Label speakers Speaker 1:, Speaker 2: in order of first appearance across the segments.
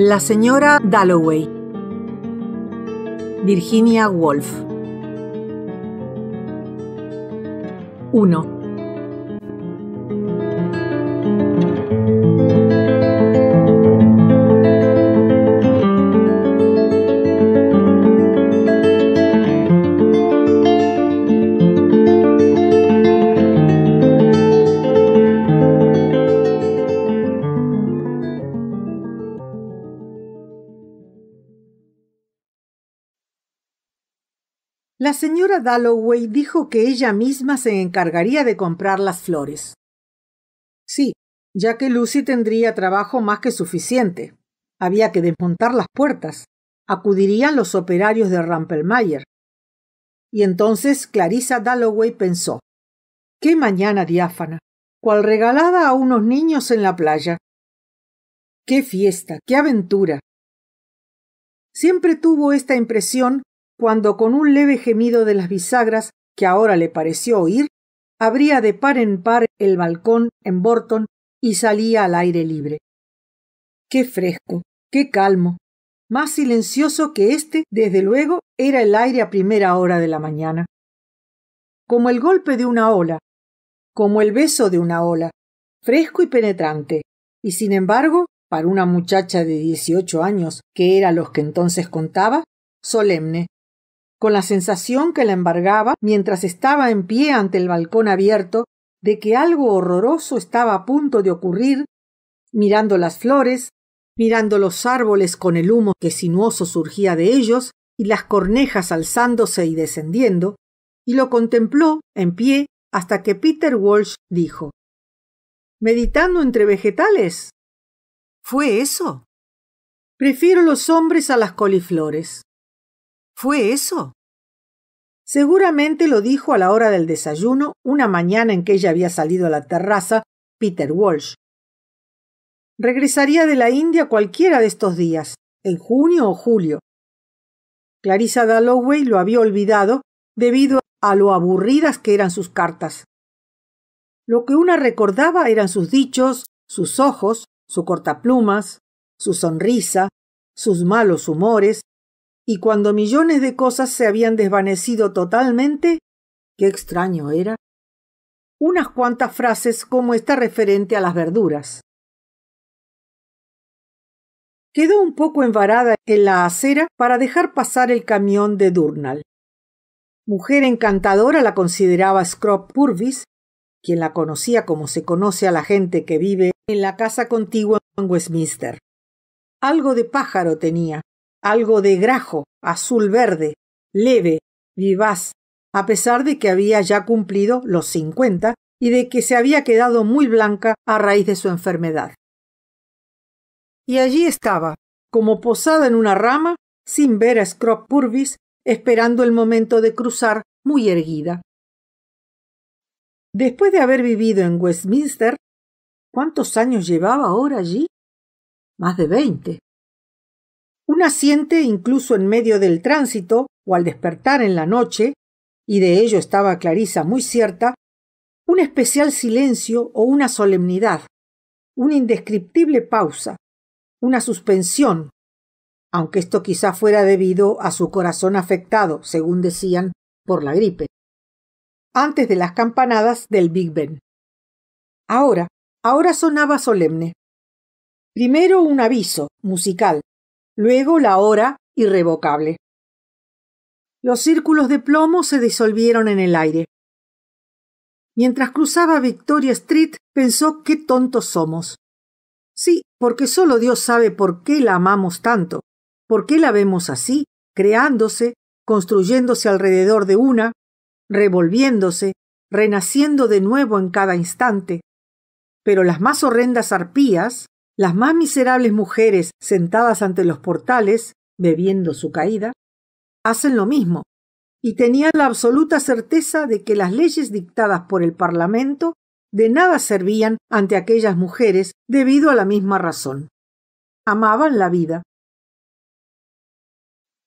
Speaker 1: La señora Dalloway. Virginia Woolf. 1. La señora Dalloway dijo que ella misma se encargaría de comprar las flores. Sí, ya que Lucy tendría trabajo más que suficiente. Había que desmontar las puertas. Acudirían los operarios de Rumpelmayer. Y entonces Clarissa Dalloway pensó: ¡qué mañana diáfana! Cual regalada a unos niños en la playa. ¡Qué fiesta! ¡Qué aventura! Siempre tuvo esta impresión cuando, con un leve gemido de las bisagras que ahora le pareció oír, abría de par en par el balcón en Bolton y salía al aire libre. ¡Qué fresco! ¡Qué calmo! Más silencioso que este, desde luego, era el aire a primera hora de la mañana. Como el golpe de una ola, como el beso de una ola, fresco y penetrante, y sin embargo, para una muchacha de 18 años, que era los que entonces contaba, solemne, con la sensación que la embargaba mientras estaba en pie ante el balcón abierto de que algo horroroso estaba a punto de ocurrir, mirando las flores, mirando los árboles con el humo que sinuoso surgía de ellos y las cornejas alzándose y descendiendo, y lo contempló en pie hasta que Peter Walsh dijo: ¿meditando entre vegetales? ¿Fue eso? Prefiero los hombres a las coliflores. ¿Fue eso? Seguramente lo dijo a la hora del desayuno, una mañana en que ella había salido a la terraza, Peter Walsh. Regresaría de la India cualquiera de estos días, en junio o julio. Clarissa Dalloway lo había olvidado debido a lo aburridas que eran sus cartas. Lo que una recordaba eran sus dichos, sus ojos, su cortaplumas, su sonrisa, sus malos humores, y cuando millones de cosas se habían desvanecido totalmente, qué extraño era, unas cuantas frases como esta referente a las verduras. Quedó un poco envarada en la acera para dejar pasar el camión de Durnall. Mujer encantadora la consideraba Scrop Purvis, quien la conocía como se conoce a la gente que vive en la casa contigua en Westminster. Algo de pájaro tenía, algo de grajo, azul verde, leve, vivaz, a pesar de que había ya cumplido los 50 y de que se había quedado muy blanca a raíz de su enfermedad. Y allí estaba, como posada en una rama, sin ver a Scrop Purvis, esperando el momento de cruzar, muy erguida. Después de haber vivido en Westminster, ¿cuántos años llevaba ahora allí? Más de 20. Una siente incluso en medio del tránsito o al despertar en la noche, y de ello estaba Clarissa muy cierta, un especial silencio o una solemnidad, una indescriptible pausa, una suspensión, aunque esto quizá fuera debido a su corazón afectado, según decían, por la gripe, antes de las campanadas del Big Ben. Ahora sonaba solemne. Primero un aviso musical, luego la hora irrevocable. Los círculos de plomo se disolvieron en el aire. Mientras cruzaba Victoria Street, pensó qué tontos somos. Sí, porque solo Dios sabe por qué la amamos tanto, por qué la vemos así, creándose, construyéndose alrededor de una, revolviéndose, renaciendo de nuevo en cada instante. Pero las más horrendas arpías, las más miserables mujeres sentadas ante los portales, bebiendo su caída, hacen lo mismo, y tenía la absoluta certeza de que las leyes dictadas por el Parlamento de nada servían ante aquellas mujeres debido a la misma razón. Amaban la vida.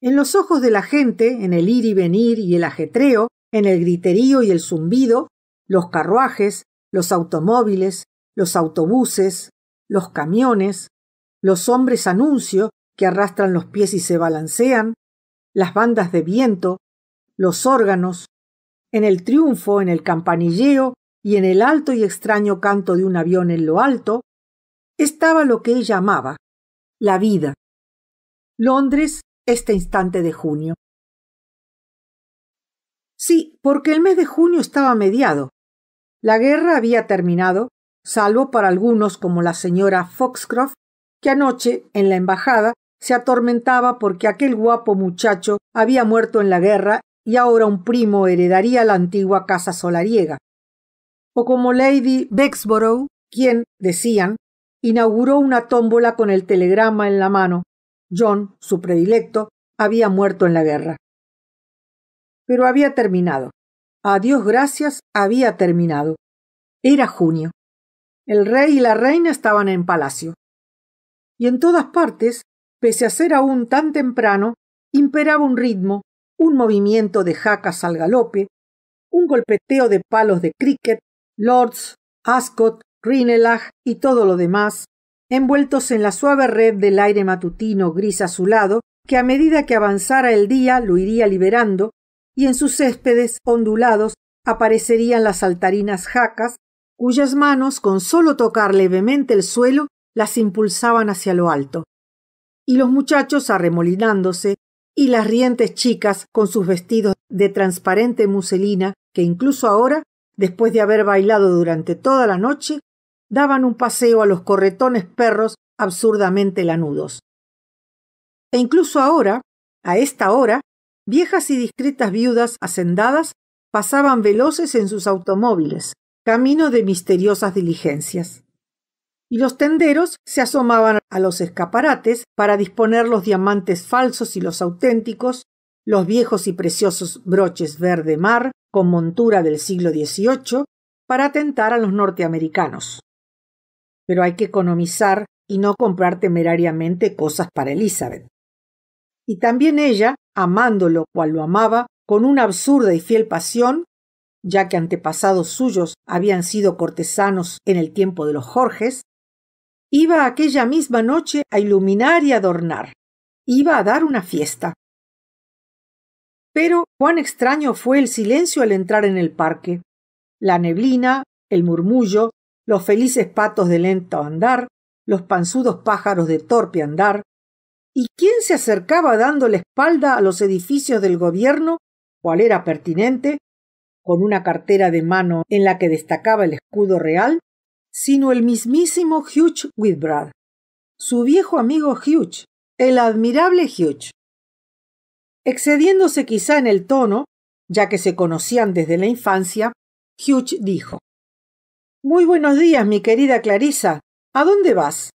Speaker 1: En los ojos de la gente, en el ir y venir y el ajetreo, en el griterío y el zumbido, los carruajes, los automóviles, los autobuses, los camiones, los hombres anuncio que arrastran los pies y se balancean, las bandas de viento, los órganos, en el triunfo, en el campanilleo y en el alto y extraño canto de un avión en lo alto, estaba lo que ella amaba, la vida. Londres, este instante de junio. Sí, porque el mes de junio estaba mediado. La guerra había terminado, salvo para algunos como la señora Foxcroft, que anoche, en la embajada, se atormentaba porque aquel guapo muchacho había muerto en la guerra y ahora un primo heredaría la antigua casa solariega. O como Lady Bexborough, quien, decían, inauguró una tómbola con el telegrama en la mano. John, su predilecto, había muerto en la guerra. Pero había terminado. A Dios gracias, había terminado. Era junio. El rey y la reina estaban en palacio. Y en todas partes, pese a ser aún tan temprano, imperaba un ritmo, un movimiento de jacas al galope, un golpeteo de palos de cricket, Lords, Ascot, Ranelagh y todo lo demás, envueltos en la suave red del aire matutino gris azulado, que a medida que avanzara el día lo iría liberando, y en sus céspedes ondulados aparecerían las saltarinas jacas, cuyas manos, con solo tocar levemente el suelo, las impulsaban hacia lo alto. Y los muchachos arremolinándose, y las rientes chicas con sus vestidos de transparente muselina, que incluso ahora, después de haber bailado durante toda la noche, daban un paseo a los corretones perros absurdamente lanudos. E incluso ahora, a esta hora, viejas y discretas viudas hacendadas pasaban veloces en sus automóviles, camino de misteriosas diligencias. Y los tenderos se asomaban a los escaparates para disponer los diamantes falsos y los auténticos, los viejos y preciosos broches verde mar con montura del siglo XVIII, para tentar a los norteamericanos. Pero hay que economizar y no comprar temerariamente cosas para Elizabeth. Y también ella, amándolo cual lo amaba, con una absurda y fiel pasión, ya que antepasados suyos habían sido cortesanos en el tiempo de los Jorges, iba aquella misma noche a iluminar y adornar. Iba a dar una fiesta. Pero cuán extraño fue el silencio al entrar en el parque. La neblina, el murmullo, los felices patos de lento andar, los panzudos pájaros de torpe andar. ¿Y quién se acercaba dando la espalda a los edificios del gobierno, cual era pertinente, con una cartera de mano en la que destacaba el escudo real? Sino el mismísimo Hugh Whitbrad, su viejo amigo Hugh, el admirable Hugh. Excediéndose quizá en el tono, ya que se conocían desde la infancia, Hugh dijo: «Muy buenos días, mi querida Clarissa. ¿A dónde vas?»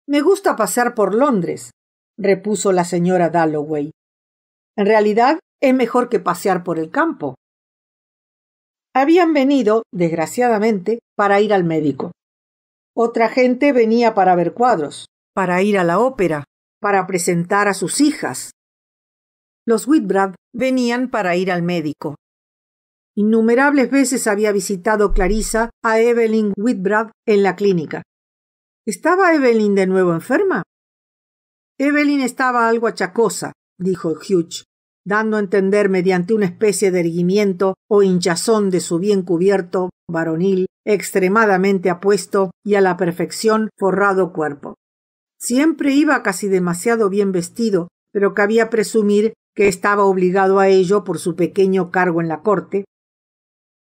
Speaker 1: «Me gusta pasear por Londres», repuso la señora Dalloway. «En realidad es mejor que pasear por el campo». Habían venido, desgraciadamente, para ir al médico. Otra gente venía para ver cuadros, para ir a la ópera, para presentar a sus hijas. Los Whitbrad venían para ir al médico. Innumerables veces había visitado Clarissa a Evelyn Whitbrad en la clínica. ¿Estaba Evelyn de nuevo enferma? Evelyn estaba algo achacosa, dijo Hugh, dando a entender mediante una especie de erguimiento o hinchazón de su bien cubierto, varonil, extremadamente apuesto y a la perfección forrado cuerpo. Siempre iba casi demasiado bien vestido, pero cabía presumir que estaba obligado a ello por su pequeño cargo en la corte,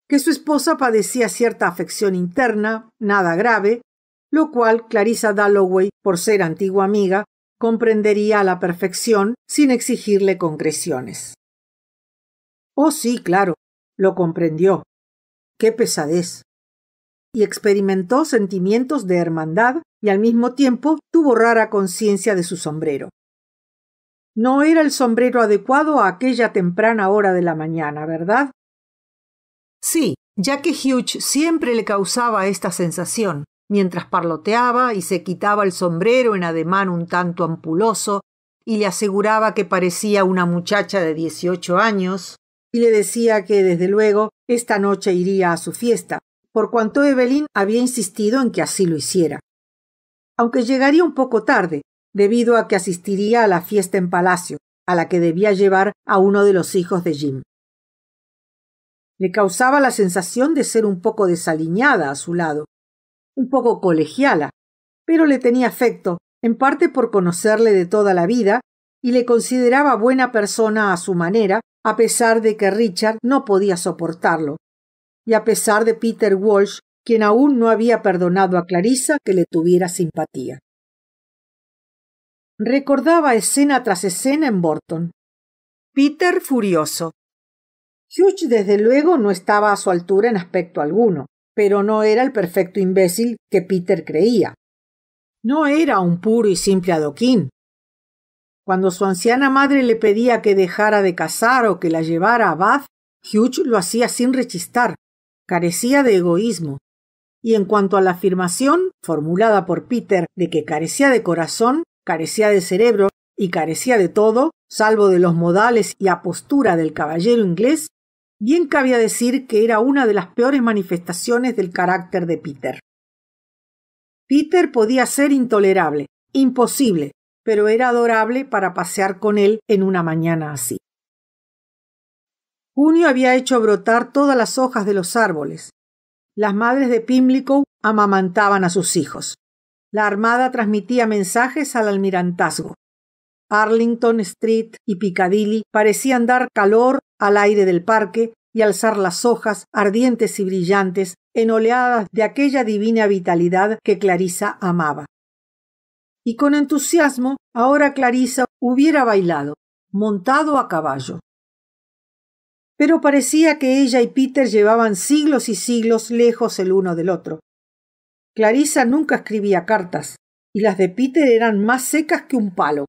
Speaker 1: que su esposa padecía cierta afección interna, nada grave, lo cual Clarissa Dalloway, por ser antigua amiga, comprendería a la perfección sin exigirle concreciones. Oh, sí, claro, lo comprendió. ¡Qué pesadez! Y experimentó sentimientos de hermandad y al mismo tiempo tuvo rara conciencia de su sombrero. No era el sombrero adecuado a aquella temprana hora de la mañana, ¿verdad? Sí, ya que Hugh siempre le causaba esta sensación, mientras parloteaba y se quitaba el sombrero en ademán un tanto ampuloso y le aseguraba que parecía una muchacha de 18 años y le decía que, desde luego, esta noche iría a su fiesta, por cuanto Evelyn había insistido en que así lo hiciera. aunque llegaría un poco tarde, debido a que asistiría a la fiesta en palacio, a la que debía llevar a uno de los hijos de Jim. Le causaba la sensación de ser un poco desaliñada a su lado, un poco colegiala, pero le tenía afecto, en parte por conocerle de toda la vida, y le consideraba buena persona a su manera, a pesar de que Richard no podía soportarlo, y a pesar de Peter Walsh, quien aún no había perdonado a Clarissa que le tuviera simpatía. Recordaba escena tras escena en Bolton. Peter furioso. Hugh desde luego no estaba a su altura en aspecto alguno, pero no era el perfecto imbécil que Peter creía. No era un puro y simple adoquín. Cuando su anciana madre le pedía que dejara de cazar o que la llevara a Bath, Hugh lo hacía sin rechistar. Carecía de egoísmo. Y en cuanto a la afirmación, formulada por Peter, de que carecía de corazón, carecía de cerebro y carecía de todo, salvo de los modales y apostura del caballero inglés, bien cabía decir que era una de las peores manifestaciones del carácter de Peter. Peter podía ser intolerable, imposible, pero era adorable para pasear con él en una mañana así. Junio había hecho brotar todas las hojas de los árboles. Las madres de Pimlico amamantaban a sus hijos. La armada transmitía mensajes al almirantazgo. Arlington Street y Piccadilly parecían dar calor al aire del parque y alzar las hojas ardientes y brillantes en oleadas de aquella divina vitalidad que Clarissa amaba. Y con entusiasmo ahora Clarissa hubiera bailado, montado a caballo. Pero parecía que ella y Peter llevaban siglos y siglos lejos el uno del otro. Clarissa nunca escribía cartas, y las de Peter eran más secas que un palo.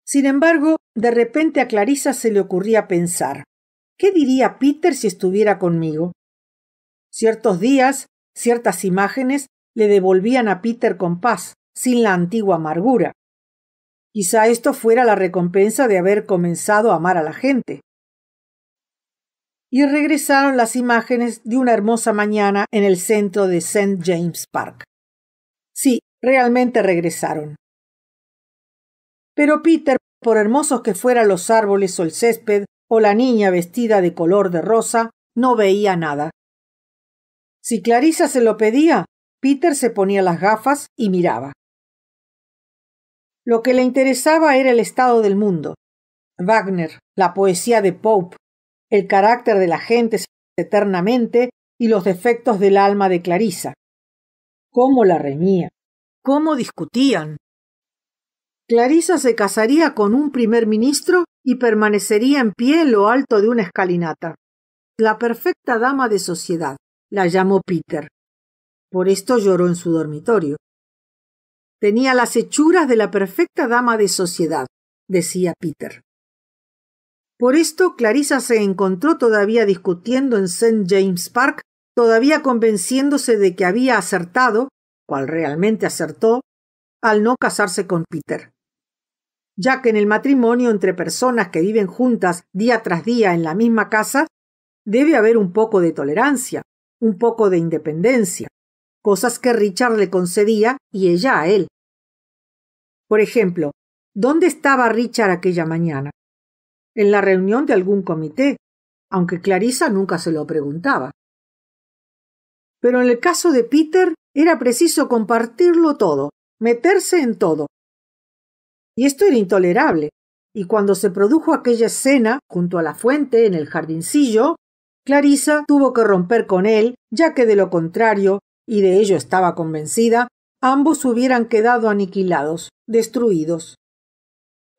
Speaker 1: Sin embargo, de repente a Clarissa se le ocurría pensar, ¿qué diría Peter si estuviera conmigo? Ciertos días, ciertas imágenes le devolvían a Peter con paz, sin la antigua amargura. Quizá esto fuera la recompensa de haber comenzado a amar a la gente. Y regresaron las imágenes de una hermosa mañana en el centro de St. James Park. Sí, realmente regresaron. Pero Peter, por hermosos que fueran los árboles o el césped, o la niña vestida de color de rosa, no veía nada. Si Clarissa se lo pedía, Peter se ponía las gafas y miraba. Lo que le interesaba era el estado del mundo. Wagner, la poesía de Pope, el carácter de la gente eternamente y los defectos del alma de Clarissa. Cómo la reñía, cómo discutían. Clarissa se casaría con un primer ministro y permanecería en pie en lo alto de una escalinata. La perfecta dama de sociedad, la llamó Peter. Por esto lloró en su dormitorio. Tenía las hechuras de la perfecta dama de sociedad, decía Peter. Por esto Clarissa se encontró todavía discutiendo en St. James Park, todavía convenciéndose de que había acertado, cual realmente acertó, al no casarse con Peter. Ya que en el matrimonio entre personas que viven juntas día tras día en la misma casa, debe haber un poco de tolerancia, un poco de independencia, cosas que Richard le concedía y ella a él. Por ejemplo, ¿dónde estaba Richard aquella mañana? En la reunión de algún comité, aunque Clarissa nunca se lo preguntaba. Pero en el caso de Peter era preciso compartirlo todo, meterse en todo. Y esto era intolerable, y cuando se produjo aquella escena junto a la fuente en el jardincillo, Clarissa tuvo que romper con él, ya que de lo contrario, y de ello estaba convencida, ambos hubieran quedado aniquilados, destruidos.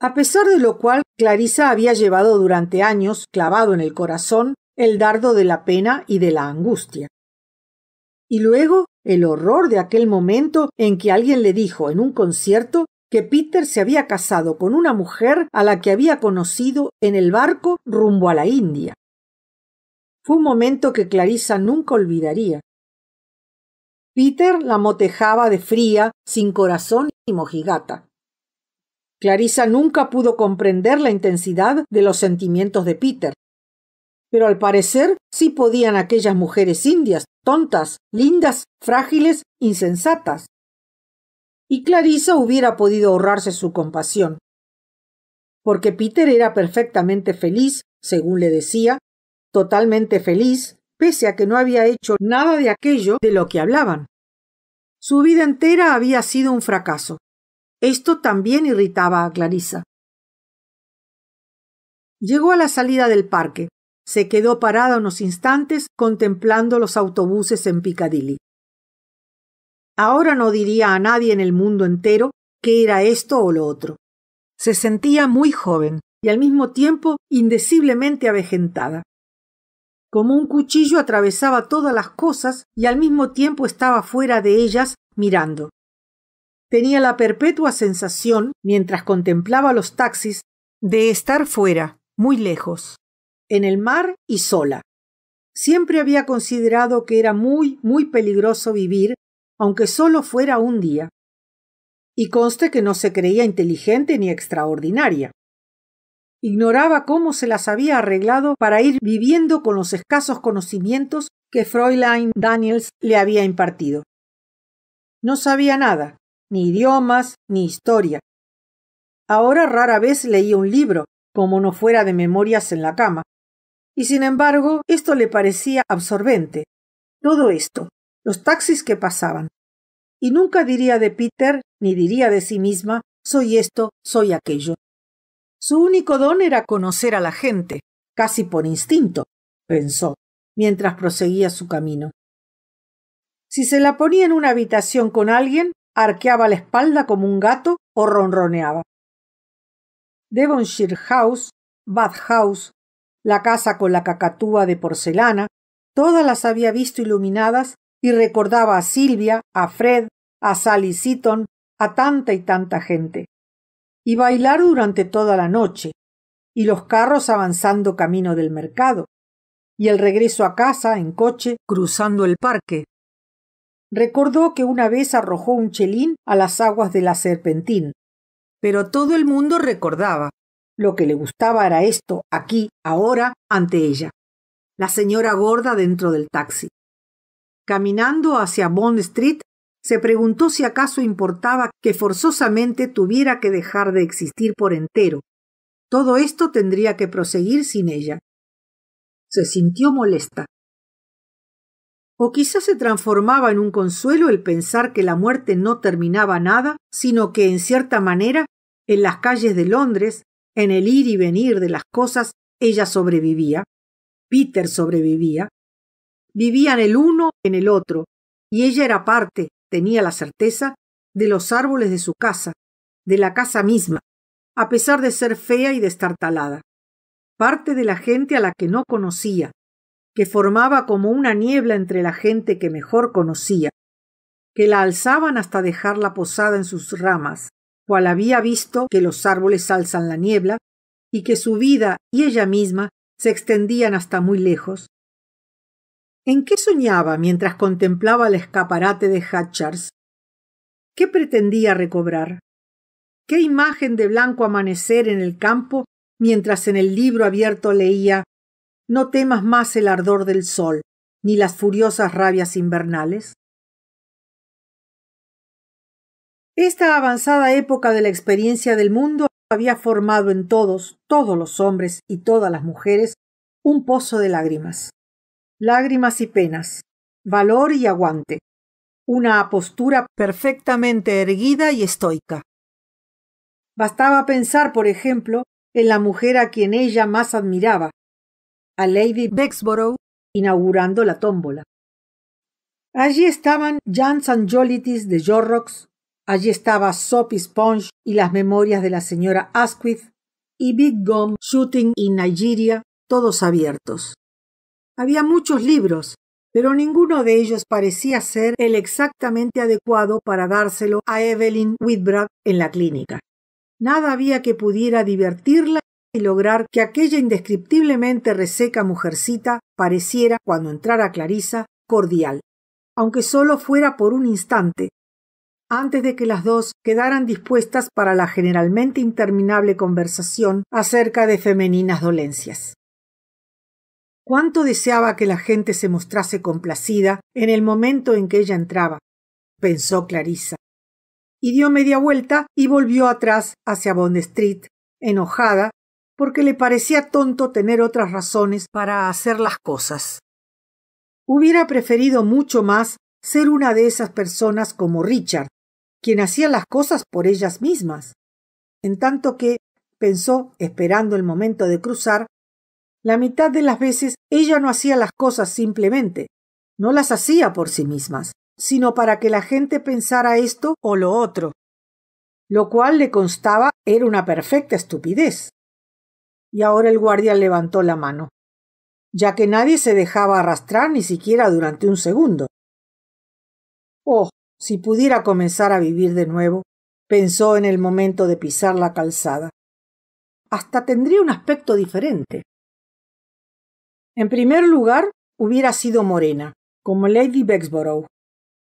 Speaker 1: A pesar de lo cual, Clarissa había llevado durante años clavado en el corazón el dardo de la pena y de la angustia. Y luego el horror de aquel momento en que alguien le dijo en un concierto que Peter se había casado con una mujer a la que había conocido en el barco rumbo a la India. Fue un momento que Clarissa nunca olvidaría. Peter la motejaba de fría, sin corazón y mojigata. Clarissa nunca pudo comprender la intensidad de los sentimientos de Peter. Pero al parecer sí podían aquellas mujeres indias, tontas, lindas, frágiles, insensatas. y Clarissa hubiera podido ahorrarse su compasión, porque Peter era perfectamente feliz, según le decía, totalmente feliz, pese a que no había hecho nada de aquello de lo que hablaban. Su vida entera había sido un fracaso. Esto también irritaba a Clarissa. Llegó a la salida del parque. Se quedó parada unos instantes contemplando los autobuses en Piccadilly. Ahora no diría a nadie en el mundo entero que era esto o lo otro. Se sentía muy joven y al mismo tiempo indeciblemente avejentada. Como un cuchillo atravesaba todas las cosas y al mismo tiempo estaba fuera de ellas mirando. Tenía la perpetua sensación, mientras contemplaba los taxis, de estar fuera, muy lejos, en el mar y sola. Siempre había considerado que era muy peligroso vivir, aunque solo fuera un día. Y conste que no se creía inteligente ni extraordinaria. Ignoraba cómo se las había arreglado para ir viviendo con los escasos conocimientos que Fräulein Daniels le había impartido. No sabía nada, ni idiomas, ni historia. Ahora rara vez leía un libro, como no fuera de memorias en la cama. Y sin embargo, esto le parecía absorbente. Todo esto, los taxis que pasaban. Y nunca diría de Peter, ni diría de sí misma, soy esto, soy aquello. Su único don era conocer a la gente, casi por instinto, pensó, mientras proseguía su camino. Si se la ponía en una habitación con alguien, arqueaba la espalda como un gato o ronroneaba. Devonshire House, Bath House, la casa con la cacatúa de porcelana, todas las había visto iluminadas y recordaba a Silvia, a Fred, a Sally Seaton, a tanta y tanta gente. Y bailar durante toda la noche, y los carros avanzando camino del mercado, y el regreso a casa en coche cruzando el parque. Recordó que una vez arrojó un chelín a las aguas de la Serpentín. Pero todo el mundo recordaba. Lo que le gustaba era esto, aquí, ahora, ante ella. La señora gorda dentro del taxi. Caminando hacia Bond Street, se preguntó si acaso importaba que forzosamente tuviera que dejar de existir por entero. Todo esto tendría que proseguir sin ella. Se sintió molesta. O quizás se transformaba en un consuelo el pensar que la muerte no terminaba nada, sino que, en cierta manera, en las calles de Londres, en el ir y venir de las cosas, ella sobrevivía. Peter sobrevivía. Vivían el uno en el otro, y ella era parte, tenía la certeza, de los árboles de su casa, de la casa misma, a pesar de ser fea y destartalada. Parte de la gente a la que no conocía, que formaba como una niebla entre la gente que mejor conocía, que la alzaban hasta dejarla posada en sus ramas, cual había visto que los árboles alzan la niebla, y que su vida y ella misma se extendían hasta muy lejos. ¿En qué soñaba mientras contemplaba el escaparate de Hatchards? ¿Qué pretendía recobrar? ¿Qué imagen de blanco amanecer en el campo mientras en el libro abierto leía «No temas más el ardor del sol, ni las furiosas rabias invernales»? Esta avanzada época de la experiencia del mundo había formado en todos los hombres y todas las mujeres, un pozo de lágrimas. Lágrimas y penas, valor y aguante, una postura perfectamente erguida y estoica. Bastaba pensar, por ejemplo, en la mujer a quien ella más admiraba, a Lady Bexborough, inaugurando la tómbola. Allí estaban Jans and Jollities de Jorrocks, allí estaba Soapy Sponge y las memorias de la señora Asquith, y Big Gum Shooting in Nigeria, todos abiertos. Había muchos libros, pero ninguno de ellos parecía ser el exactamente adecuado para dárselo a Evelyn Whitbrad en la clínica. Nada había que pudiera divertirla y lograr que aquella indescriptiblemente reseca mujercita pareciera, cuando entrara Clarissa, cordial, aunque solo fuera por un instante, antes de que las dos quedaran dispuestas para la generalmente interminable conversación acerca de femeninas dolencias. Cuánto deseaba que la gente se mostrase complacida en el momento en que ella entraba, pensó Clarissa. y dio media vuelta y volvió atrás hacia Bond Street, enojada, porque le parecía tonto tener otras razones para hacer las cosas. Hubiera preferido mucho más ser una de esas personas como Richard, quien hacía las cosas por ellas mismas. En tanto que, pensó, esperando el momento de cruzar, la mitad de las veces ella no hacía las cosas simplemente, no las hacía por sí mismas, sino para que la gente pensara esto o lo otro, lo cual le constaba era una perfecta estupidez. Y ahora el guardia levantó la mano, ya que nadie se dejaba arrastrar ni siquiera durante un segundo. Oh, si pudiera comenzar a vivir de nuevo, pensó en el momento de pisar la calzada. Hasta tendría un aspecto diferente. En primer lugar, hubiera sido morena, como Lady Bexborough,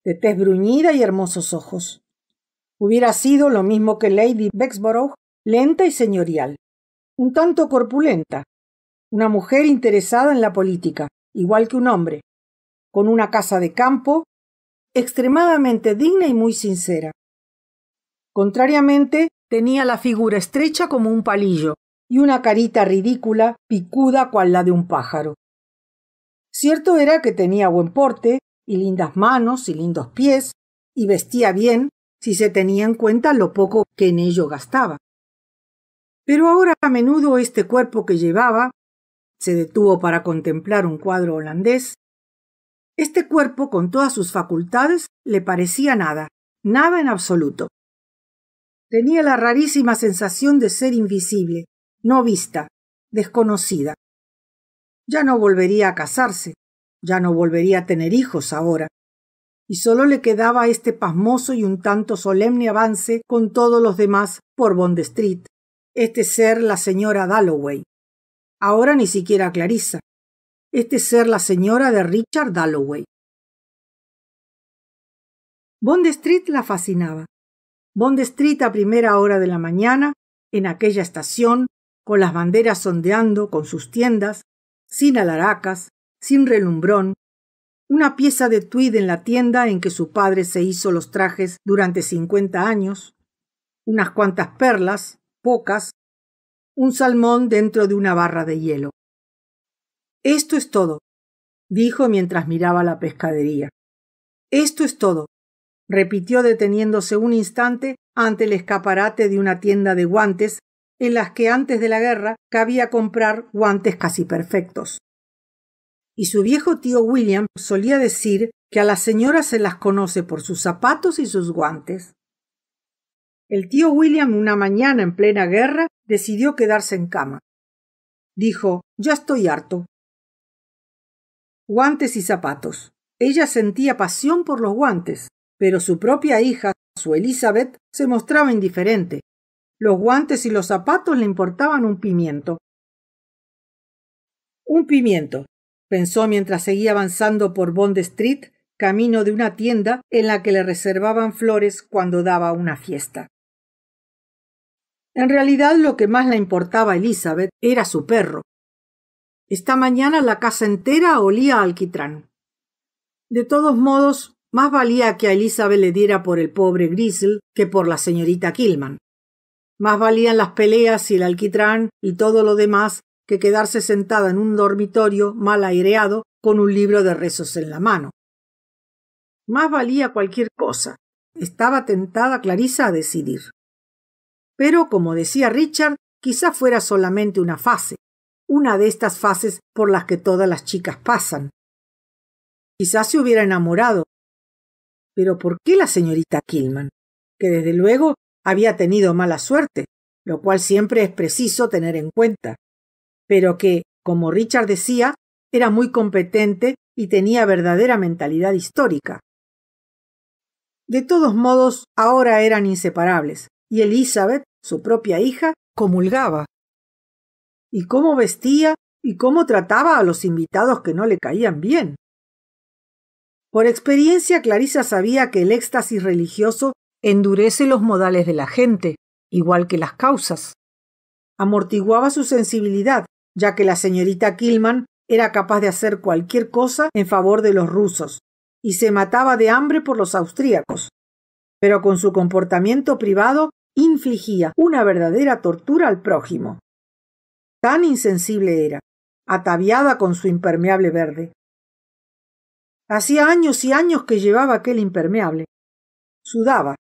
Speaker 1: de tez bruñida y hermosos ojos. Hubiera sido lo mismo que Lady Bexborough, lenta y señorial, un tanto corpulenta, una mujer interesada en la política, igual que un hombre, con una casa de campo, extremadamente digna y muy sincera. Contrariamente, tenía la figura estrecha como un palillo y una carita ridícula, picuda cual la de un pájaro. Cierto era que tenía buen porte, y lindas manos y lindos pies, y vestía bien, si se tenía en cuenta lo poco que en ello gastaba. Pero ahora a menudo este cuerpo que llevaba, se detuvo para contemplar un cuadro holandés, este cuerpo con todas sus facultades le parecía nada, nada en absoluto. Tenía la rarísima sensación de ser invisible, no vista, desconocida. Ya no volvería a casarse, ya no volvería a tener hijos ahora, y solo le quedaba este pasmoso y un tanto solemne avance con todos los demás por Bond Street, este ser la señora Dalloway. Ahora ni siquiera Clarissa, este ser la señora de Richard Dalloway. Bond Street la fascinaba. Bond Street a primera hora de la mañana, en aquella estación, con las banderas ondeando, con sus tiendas, sin alaracas, sin relumbrón, una pieza de tweed en la tienda en que su padre se hizo los trajes durante 50 años, unas cuantas perlas, pocas, un salmón dentro de una barra de hielo. Esto es todo, dijo mientras miraba la pescadería. Esto es todo, repitió deteniéndose un instante ante el escaparate de una tienda de guantes en las que antes de la guerra cabía comprar guantes casi perfectos. Y su viejo tío William solía decir que a las señoras se las conoce por sus zapatos y sus guantes. El tío William una mañana en plena guerra decidió quedarse en cama. Dijo, ya estoy harto. Guantes y zapatos. Ella sentía pasión por los guantes, pero su propia hija, su Elizabeth, se mostraba indiferente. Los guantes y los zapatos le importaban un pimiento. Un pimiento, pensó mientras seguía avanzando por Bond Street, camino de una tienda en la que le reservaban flores cuando daba una fiesta. En realidad lo que más le importaba a Elizabeth era su perro. Esta mañana la casa entera olía a alquitrán. De todos modos, más valía que a Elizabeth le diera por el pobre Grisel que por la señorita Killman. Más valían las peleas y el alquitrán y todo lo demás que quedarse sentada en un dormitorio mal aireado con un libro de rezos en la mano. Más valía cualquier cosa. Estaba tentada Clarissa a decidir. Pero, como decía Richard, quizá fuera solamente una fase, una de estas fases por las que todas las chicas pasan. Quizás se hubiera enamorado. Pero ¿por qué la señorita Killman? Que desde luego había tenido mala suerte, lo cual siempre es preciso tener en cuenta, pero que, como Richard decía, era muy competente y tenía verdadera mentalidad histórica. De todos modos, ahora eran inseparables, y Elizabeth, su propia hija, comulgaba. ¿Y cómo vestía y cómo trataba a los invitados que no le caían bien? Por experiencia, Clarissa sabía que el éxtasis religioso endurece los modales de la gente, igual que las causas. Amortiguaba su sensibilidad, ya que la señorita Killman era capaz de hacer cualquier cosa en favor de los rusos, y se mataba de hambre por los austríacos. pero con su comportamiento privado infligía una verdadera tortura al prójimo. Tan insensible era, ataviada con su impermeable verde. Hacía años y años que llevaba aquel impermeable. Sudaba.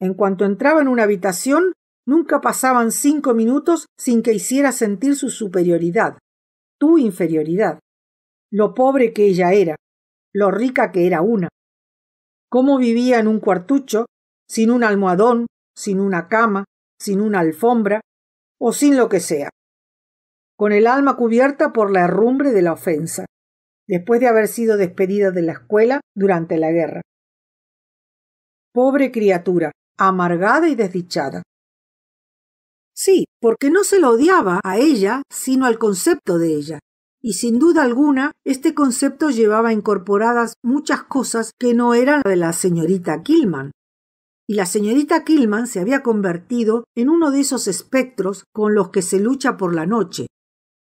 Speaker 1: En cuanto entraba en una habitación, nunca pasaban 5 minutos sin que hiciera sentir su superioridad, tu inferioridad, lo pobre que ella era, lo rica que era una. Cómo vivía en un cuartucho, sin un almohadón, sin una cama, sin una alfombra, o sin lo que sea, con el alma cubierta por la herrumbre de la ofensa, después de haber sido despedida de la escuela durante la guerra. Pobre criatura, amargada y desdichada. Sí, porque no se la odiaba a ella, sino al concepto de ella. Y sin duda alguna, este concepto llevaba incorporadas muchas cosas que no eran de la señorita Killman. Y la señorita Killman se había convertido en uno de esos espectros con los que se lucha por la noche.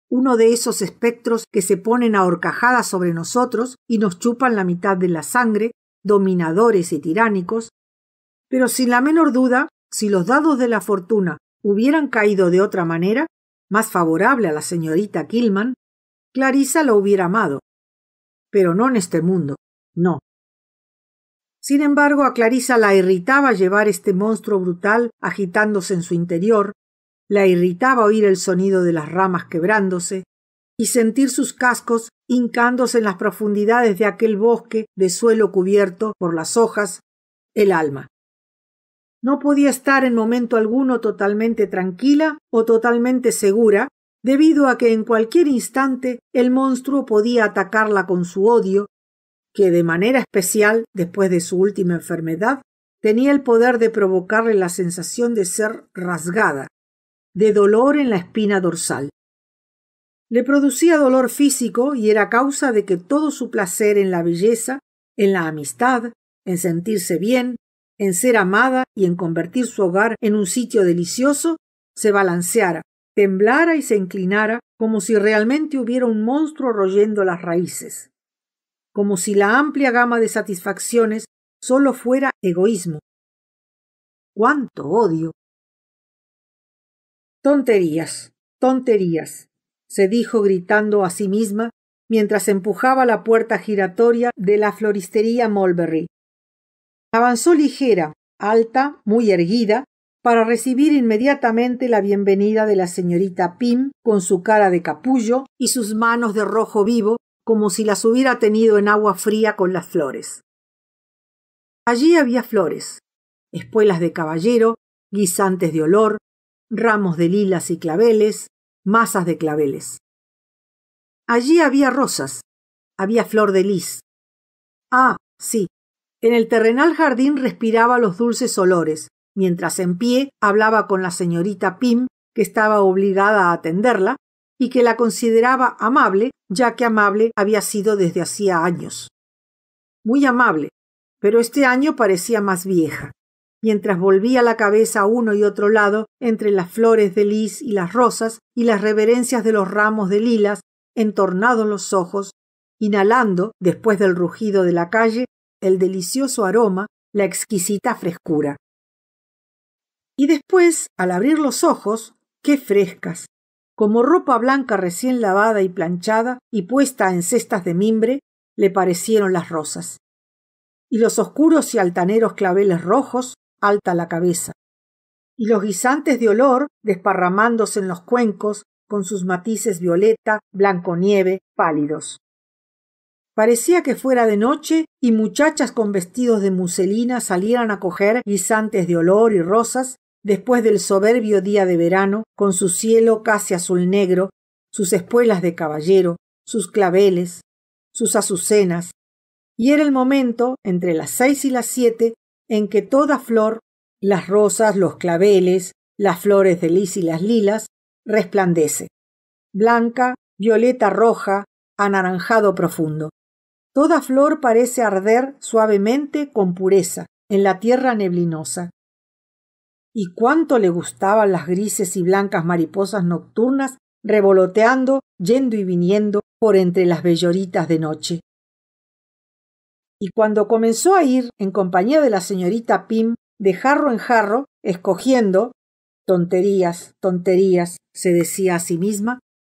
Speaker 1: Uno de esos espectros que se ponen a horcajadas sobre nosotros y nos chupan la mitad de la sangre, dominadores y tiránicos. Pero sin la menor duda, si los dados de la fortuna hubieran caído de otra manera, más favorable a la señorita Killman, Clarissa lo hubiera amado. Pero no en este mundo, no. Sin embargo, a Clarissa la irritaba llevar este monstruo brutal agitándose en su interior, la irritaba oír el sonido de las ramas quebrándose y sentir sus cascos hincándose en las profundidades de aquel bosque de suelo cubierto por las hojas, el alma. No podía estar en momento alguno totalmente tranquila o totalmente segura, debido a que en cualquier instante el monstruo podía atacarla con su odio, que de manera especial, después de su última enfermedad, tenía el poder de provocarle la sensación de ser rasgada, de dolor en la espina dorsal. Le producía dolor físico y era causa de que todo su placer en la belleza, en la amistad, en sentirse bien, en ser amada y en convertir su hogar en un sitio delicioso, se balanceara, temblara y se inclinara como si realmente hubiera un monstruo royendo las raíces, como si la amplia gama de satisfacciones solo fuera egoísmo. ¡Cuánto odio! Tonterías, tonterías, se dijo gritando a sí misma mientras empujaba la puerta giratoria de la floristería Mulberry. Avanzó ligera, alta, muy erguida, para recibir inmediatamente la bienvenida de la señorita Pym con su cara de capullo y sus manos de rojo vivo, como si las hubiera tenido en agua fría con las flores. Allí había flores, espuelas de caballero, guisantes de olor, ramos de lilas y claveles, masas de claveles. Allí había rosas, había flor de lis. Ah, sí, en el terrenal jardín respiraba los dulces olores, mientras en pie hablaba con la señorita Pym, que estaba obligada a atenderla, y que la consideraba amable, ya que amable había sido desde hacía años. Muy amable, pero este año parecía más vieja, mientras volvía la cabeza a uno y otro lado entre las flores de lis y las rosas y las reverencias de los ramos de lilas, entornados los ojos, inhalando, después del rugido de la calle, el delicioso aroma, la exquisita frescura. Y después, al abrir los ojos, ¡qué frescas! Como ropa blanca recién lavada y planchada y puesta en cestas de mimbre, le parecieron las rosas. Y los oscuros y altaneros claveles rojos, alta la cabeza. Y los guisantes de olor desparramándose en los cuencos con sus matices violeta, blanco nieve, pálidos. Parecía que fuera de noche y muchachas con vestidos de muselina salieran a coger guisantes de olor y rosas después del soberbio día de verano, con su cielo casi azul negro, sus espuelas de caballero, sus claveles, sus azucenas, y era el momento, entre las 6 y las 7, en que toda flor, las rosas, los claveles, las flores de lis y las lilas, resplandece, blanca, violeta roja, anaranjado profundo. Toda flor parece arder suavemente con pureza en la tierra neblinosa. Y cuánto le gustaban las grises y blancas mariposas nocturnas revoloteando, yendo y viniendo por entre las belloritas de noche. y cuando comenzó a ir en compañía de la señorita Pym de jarro en jarro, escogiendo tonterías, tonterías, se decía a sí misma,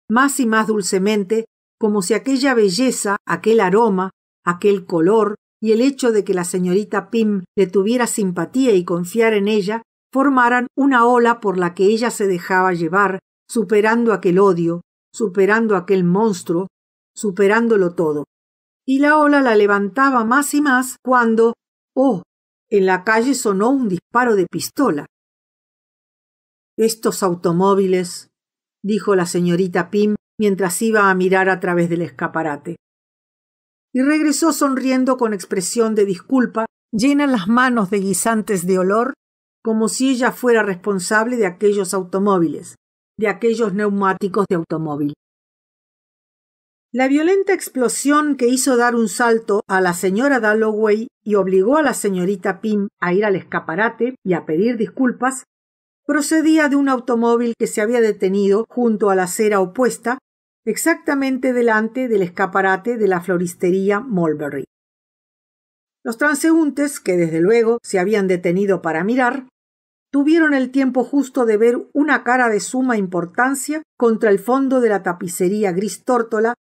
Speaker 1: más y más dulcemente, como si aquella belleza, aquel aroma, aquel color y el hecho de que la señorita Pym le tuviera simpatía y confiar en ella formaran una ola por la que ella se dejaba llevar, superando aquel odio, superando aquel monstruo, superándolo todo. Y la ola la levantaba más y más cuando, ¡oh!, en la calle sonó un disparo de pistola. «Estos automóviles», dijo la señorita Pym mientras iba a mirar a través del escaparate. Y regresó sonriendo con expresión de disculpa, llena las manos de guisantes de olor, como si ella fuera responsable de aquellos automóviles, de aquellos neumáticos de automóvil. La violenta explosión que hizo dar un salto a la señora Dalloway y obligó a la señorita Pym a ir al escaparate y a pedir disculpas, procedía de un automóvil que se había detenido junto a la acera opuesta, exactamente delante del escaparate de la floristería Mulberry. Los transeúntes, que desde luego se habían detenido para mirar, tuvieron el tiempo justo de ver una cara de suma importancia contra el fondo de la tapicería gris tórtola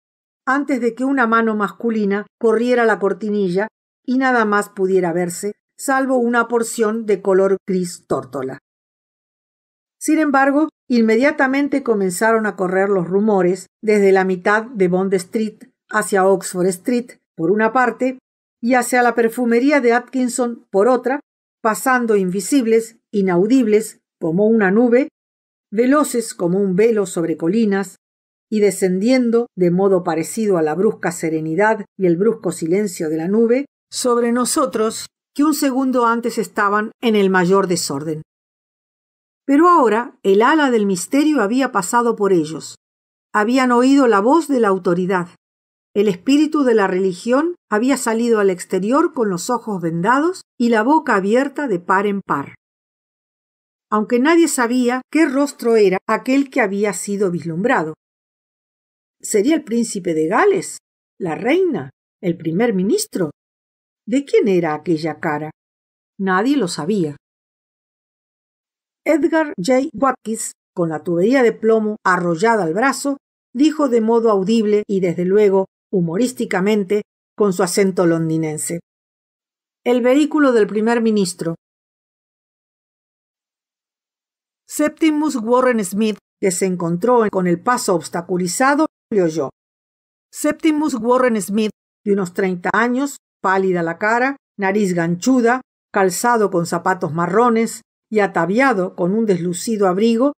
Speaker 1: antes de que una mano masculina corriera la cortinilla y nada más pudiera verse, salvo una porción de color gris tórtola. Sin embargo, inmediatamente comenzaron a correr los rumores desde la mitad de Bond Street hacia Oxford Street, por una parte, y hacia la perfumería de Atkinson, por otra, pasando invisibles, inaudibles, como una nube, veloces como un velo sobre colinas, y descendiendo, de modo parecido a la brusca serenidad y el brusco silencio de la nube, sobre nosotros, que un segundo antes estaban en el mayor desorden. Pero ahora el ala del misterio había pasado por ellos. Habían oído la voz de la autoridad. El espíritu de la religión había salido al exterior con los ojos vendados y la boca abierta de par en par. Aunque nadie sabía qué rostro era aquel que había sido vislumbrado. ¿Sería el príncipe de Gales? ¿La reina? ¿El primer ministro? ¿De quién era aquella cara? Nadie lo sabía. Edgar J. Watkins, con la tubería de plomo arrollada al brazo, dijo de modo audible y desde luego humorísticamente con su acento londinense: «El vehículo del primer ministro». Septimus Warren Smith, que se encontró con el paso obstaculizado, le oyó. Septimus Warren Smith, de unos 30 años, pálida la cara, nariz ganchuda, calzado con zapatos marrones y ataviado con un deslucido abrigo,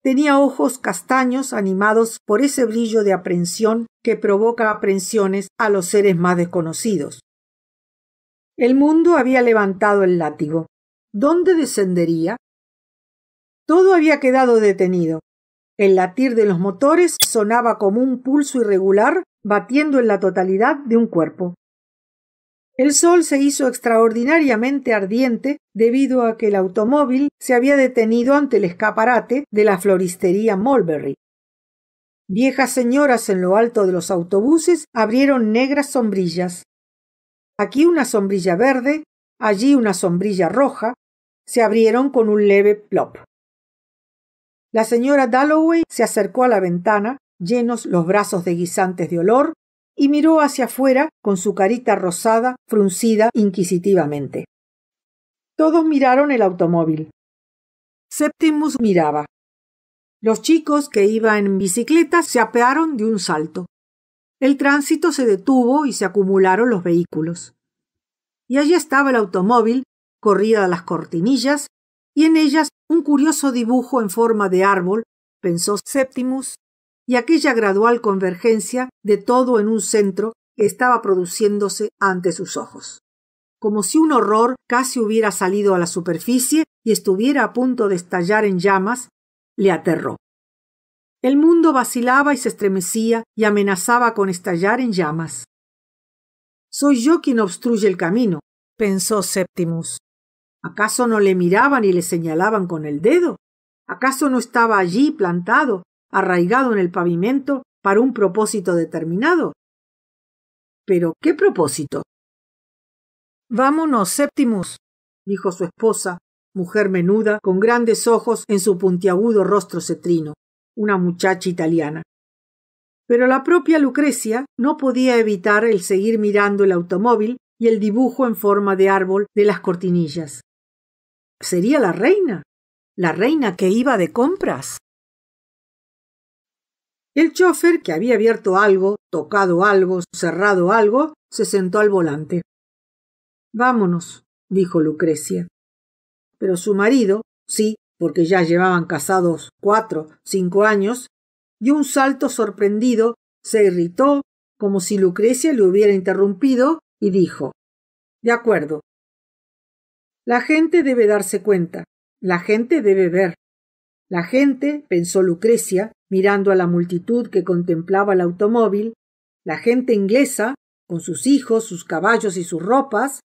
Speaker 1: tenía ojos castaños animados por ese brillo de aprensión que provoca aprensiones a los seres más desconocidos. El mundo había levantado el látigo. ¿Dónde descendería? Todo había quedado detenido. El latir de los motores sonaba como un pulso irregular batiendo en la totalidad de un cuerpo. El sol se hizo extraordinariamente ardiente debido a que el automóvil se había detenido ante el escaparate de la floristería Mulberry. Viejas señoras en lo alto de los autobuses abrieron negras sombrillas. Aquí una sombrilla verde, allí una sombrilla roja, se abrieron con un leve plop. La señora Dalloway se acercó a la ventana, llenos los brazos de guisantes de olor, y miró hacia afuera con su carita rosada, fruncida inquisitivamente. Todos miraron el automóvil. Septimus miraba. Los chicos que iban en bicicleta se apearon de un salto. El tránsito se detuvo y se acumularon los vehículos. Y allí estaba el automóvil, corridas las cortinillas, y en ellas un curioso dibujo en forma de árbol, pensó Septimus, y aquella gradual convergencia de todo en un centro que estaba produciéndose ante sus ojos. Como si un horror casi hubiera salido a la superficie y estuviera a punto de estallar en llamas, le aterró. El mundo vacilaba y se estremecía y amenazaba con estallar en llamas. «Soy yo quien obstruye el camino», pensó Septimus. ¿Acaso no le miraban y le señalaban con el dedo? ¿Acaso no estaba allí plantado, arraigado en el pavimento, para un propósito determinado? ¿Pero qué propósito? Vámonos, Septimus, dijo su esposa, mujer menuda, con grandes ojos en su puntiagudo rostro cetrino, una muchacha italiana. Pero la propia Lucrecia no podía evitar el seguir mirando el automóvil y el dibujo en forma de árbol de las cortinillas. ¿Sería la reina? ¿La reina que iba de compras? El chófer, que había abierto algo, tocado algo, cerrado algo, se sentó al volante. Vámonos, dijo Lucrecia. Pero su marido, sí, porque ya llevaban casados 4, 5 años, dio un salto sorprendido, se irritó, como si Lucrecia le hubiera interrumpido, y dijo: De acuerdo. La gente debe darse cuenta, la gente debe ver. La gente, pensó Lucrecia, mirando a la multitud que contemplaba el automóvil, la gente inglesa, con sus hijos, sus caballos y sus ropas,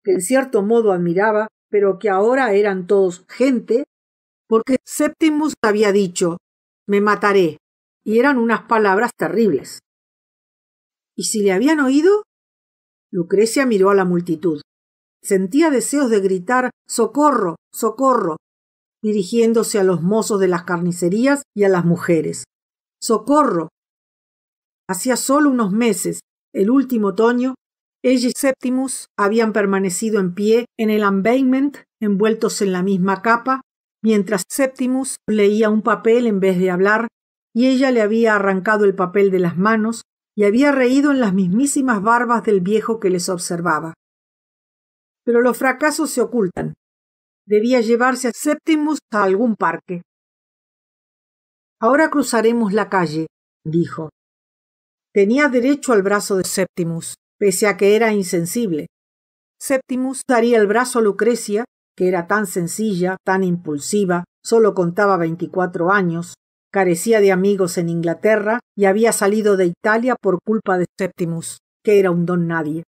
Speaker 1: que en cierto modo admiraba, pero que ahora eran todos gente, porque Septimus había dicho: me mataré, y eran unas palabras terribles. ¿Y si le habían oído? Lucrecia miró a la multitud. Sentía deseos de gritar «¡Socorro! ¡Socorro!», dirigiéndose a los mozos de las carnicerías y a las mujeres. ¡Socorro! Hacía solo unos meses, el último otoño, ella y Septimus habían permanecido en pie en el embankment, envueltos en la misma capa, mientras Septimus leía un papel en vez de hablar, y ella le había arrancado el papel de las manos y había reído en las mismísimas barbas del viejo que les observaba. Pero los fracasos se ocultan. Debía llevarse a Septimus a algún parque. Ahora cruzaremos la calle, dijo. Tenía derecho al brazo de Septimus, pese a que era insensible. Septimus daría el brazo a Lucrecia, que era tan sencilla, tan impulsiva, solo contaba 24 años, carecía de amigos en Inglaterra y había salido de Italia por culpa de Septimus, que era un don nadie.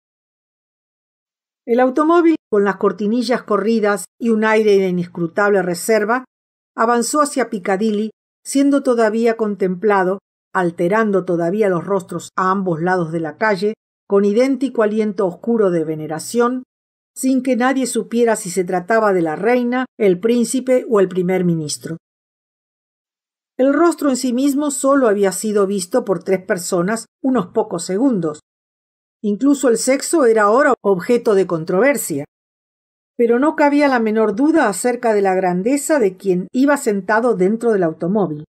Speaker 1: El automóvil, con las cortinillas corridas y un aire de inescrutable reserva, avanzó hacia Piccadilly, siendo todavía contemplado, alterando todavía los rostros a ambos lados de la calle, con idéntico aliento oscuro de veneración, sin que nadie supiera si se trataba de la reina, el príncipe o el primer ministro. El rostro en sí mismo solo había sido visto por 3 personas unos pocos segundos. Incluso el sexo era ahora objeto de controversia. Pero no cabía la menor duda acerca de la grandeza de quien iba sentado dentro del automóvil.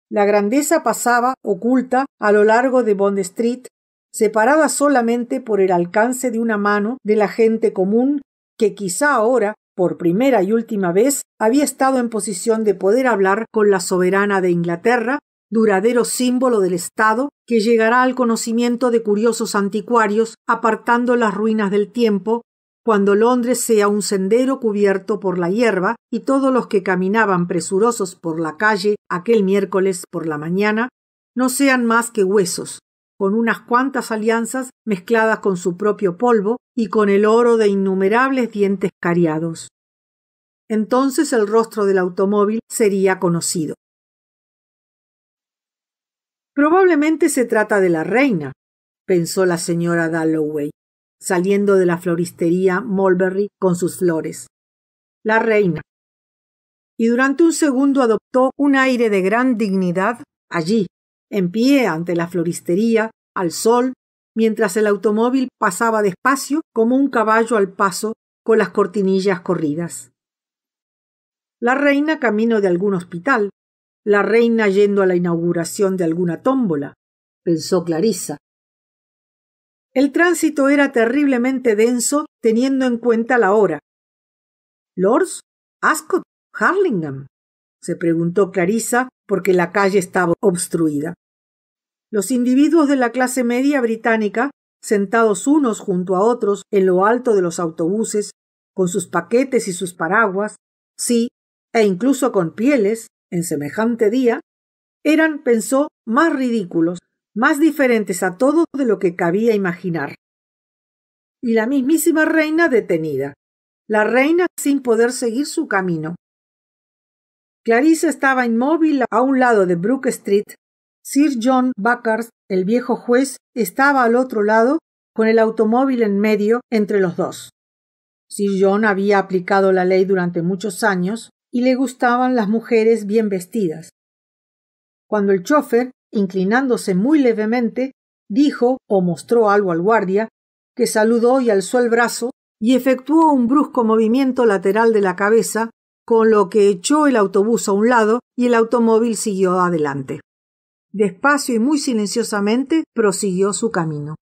Speaker 1: La grandeza pasaba, oculta, a lo largo de Bond Street, separada solamente por el alcance de una mano de la gente común que quizá ahora, por primera y última vez, había estado en posición de poder hablar con la soberana de Inglaterra, duradero símbolo del Estado que llegará al conocimiento de curiosos anticuarios apartando las ruinas del tiempo, cuando Londres sea un sendero cubierto por la hierba y todos los que caminaban presurosos por la calle aquel miércoles por la mañana no sean más que huesos, con unas cuantas alianzas mezcladas con su propio polvo y con el oro de innumerables dientes cariados. Entonces el rostro del automóvil sería conocido. Probablemente se trata de la reina, pensó la señora Dalloway, saliendo de la floristería Mulberry con sus flores. La reina. Y durante un segundo adoptó un aire de gran dignidad allí, en pie ante la floristería, al sol, mientras el automóvil pasaba despacio como un caballo al paso con las cortinillas corridas. La reina camino de algún hospital, la reina yendo a la inauguración de alguna tómbola, pensó Clarissa. El tránsito era terriblemente denso teniendo en cuenta la hora. ¿Lords? ¿Ascot? ¿Hurlingham? Se preguntó Clarissa porque la calle estaba obstruida. Los individuos de la clase media británica, sentados unos junto a otros en lo alto de los autobuses, con sus paquetes y sus paraguas, sí, e incluso con pieles, en semejante día, eran, pensó, más ridículos, más diferentes a todo de lo que cabía imaginar. Y la mismísima reina detenida, la reina sin poder seguir su camino. Clarissa estaba inmóvil a un lado de Brook Street, Sir John Buckhurst, el viejo juez, estaba al otro lado, con el automóvil en medio entre los dos. Sir John había aplicado la ley durante muchos años y le gustaban las mujeres bien vestidas. Cuando el chófer, inclinándose muy levemente, dijo o mostró algo al guardia, que saludó y alzó el brazo y efectuó un brusco movimiento lateral de la cabeza, con lo que echó el autobús a un lado y el automóvil siguió adelante. Despacio y muy silenciosamente prosiguió su camino.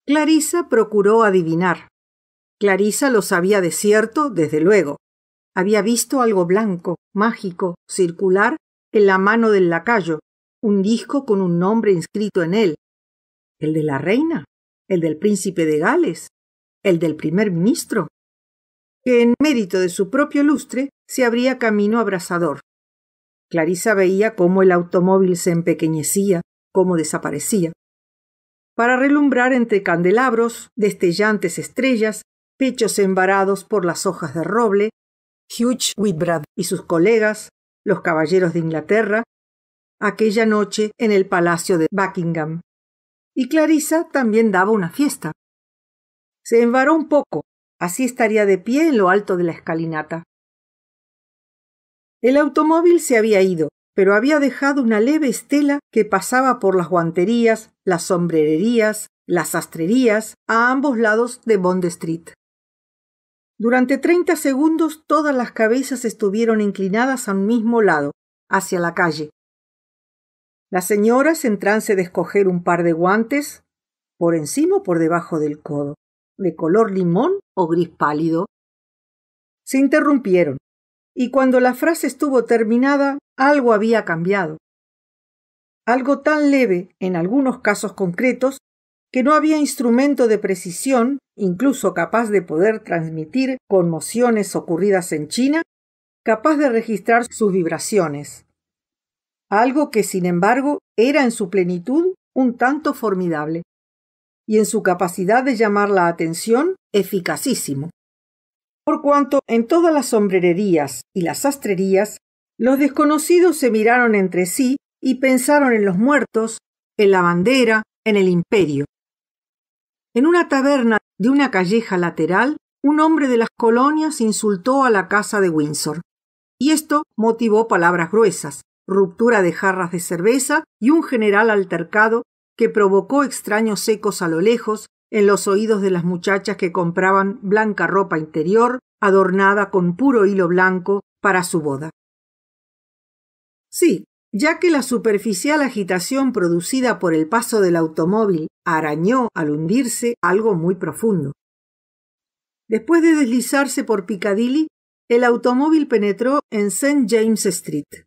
Speaker 1: Clarissa procuró adivinar. Clarissa lo sabía de cierto, desde luego. Había visto algo blanco, mágico, circular, en la mano del lacayo, un disco con un nombre inscrito en él. ¿El de la reina? ¿El del príncipe de Gales? ¿El del primer ministro? Que en mérito de su propio lustre se abría camino abrasador. Clarissa veía cómo el automóvil se empequeñecía, cómo desaparecía, para relumbrar entre candelabros, destellantes estrellas, pechos embarados por las hojas de roble, Hugh Whitbrad y sus colegas, los caballeros de Inglaterra, aquella noche en el palacio de Buckingham. Y Clarissa también daba una fiesta. Se embaró un poco, así estaría de pie en lo alto de la escalinata. El automóvil se había ido, pero había dejado una leve estela que pasaba por las guanterías, las sombrererías, las sastrerías, a ambos lados de Bond Street. Durante 30 segundos todas las cabezas estuvieron inclinadas a un mismo lado, hacia la calle. Las señoras en trance de escoger un par de guantes, por encima o por debajo del codo, de color limón o gris pálido. Se interrumpieron, y cuando la frase estuvo terminada, algo había cambiado. Algo tan leve, en algunos casos concretos, que no había instrumento de precisión, incluso capaz de poder transmitir conmociones ocurridas en China, capaz de registrar sus vibraciones. Algo que, sin embargo, era en su plenitud un tanto formidable, y en su capacidad de llamar la atención, eficacísimo. Por cuanto en todas las sombrererías y las sastrerías, los desconocidos se miraron entre sí y pensaron en los muertos, en la bandera, en el imperio. En una taberna de una calleja lateral, un hombre de las colonias insultó a la casa de Windsor, y esto motivó palabras gruesas, ruptura de jarras de cerveza y un general altercado que provocó extraños ecos a lo lejos en los oídos de las muchachas que compraban blanca ropa interior adornada con puro hilo blanco para su boda. Sí, ya que la superficial agitación producida por el paso del automóvil arañó al hundirse algo muy profundo. Después de deslizarse por Piccadilly, el automóvil penetró en St. James Street.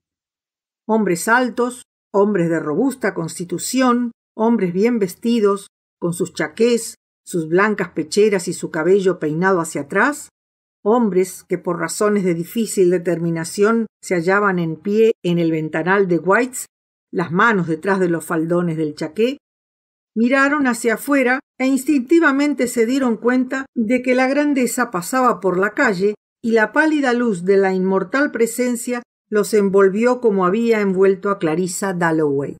Speaker 1: Hombres altos, hombres de robusta constitución, hombres bien vestidos, con sus chaqués, sus blancas pecheras y su cabello peinado hacia atrás, hombres que por razones de difícil determinación se hallaban en pie en el ventanal de White's, las manos detrás de los faldones del chaqué, miraron hacia afuera e instintivamente se dieron cuenta de que la grandeza pasaba por la calle y la pálida luz de la inmortal presencia los envolvió como había envuelto a Clarissa Dalloway.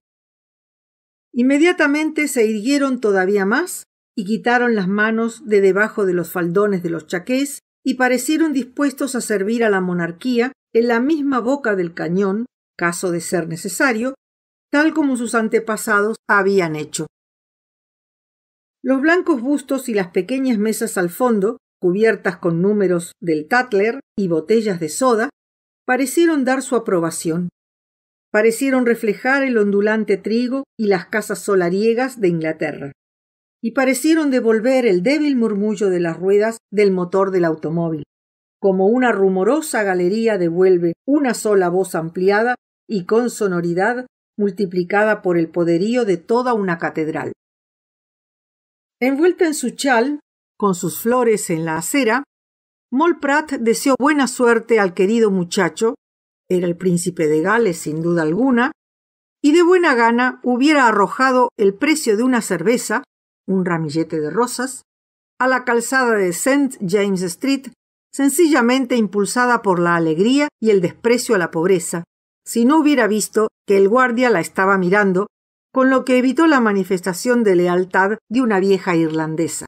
Speaker 1: Inmediatamente se irguieron todavía más y quitaron las manos de debajo de los faldones de los chaqués y parecieron dispuestos a servir a la monarquía en la misma boca del cañón, caso de ser necesario, tal como sus antepasados habían hecho. Los blancos bustos y las pequeñas mesas al fondo, cubiertas con números del Tatler y botellas de soda, parecieron dar su aprobación. Parecieron reflejar el ondulante trigo y las casas solariegas de Inglaterra. Y parecieron devolver el débil murmullo de las ruedas del motor del automóvil, como una rumorosa galería devuelve una sola voz ampliada y con sonoridad multiplicada por el poderío de toda una catedral. Envuelta en su chal, con sus flores en la acera, Moll Pratt deseó buena suerte al querido muchacho, era el príncipe de Gales sin duda alguna, y de buena gana hubiera arrojado el precio de una cerveza, un ramillete de rosas, a la calzada de St. James Street, sencillamente impulsada por la alegría y el desprecio a la pobreza, si no hubiera visto que el guardia la estaba mirando con lo que evitó la manifestación de lealtad de una vieja irlandesa.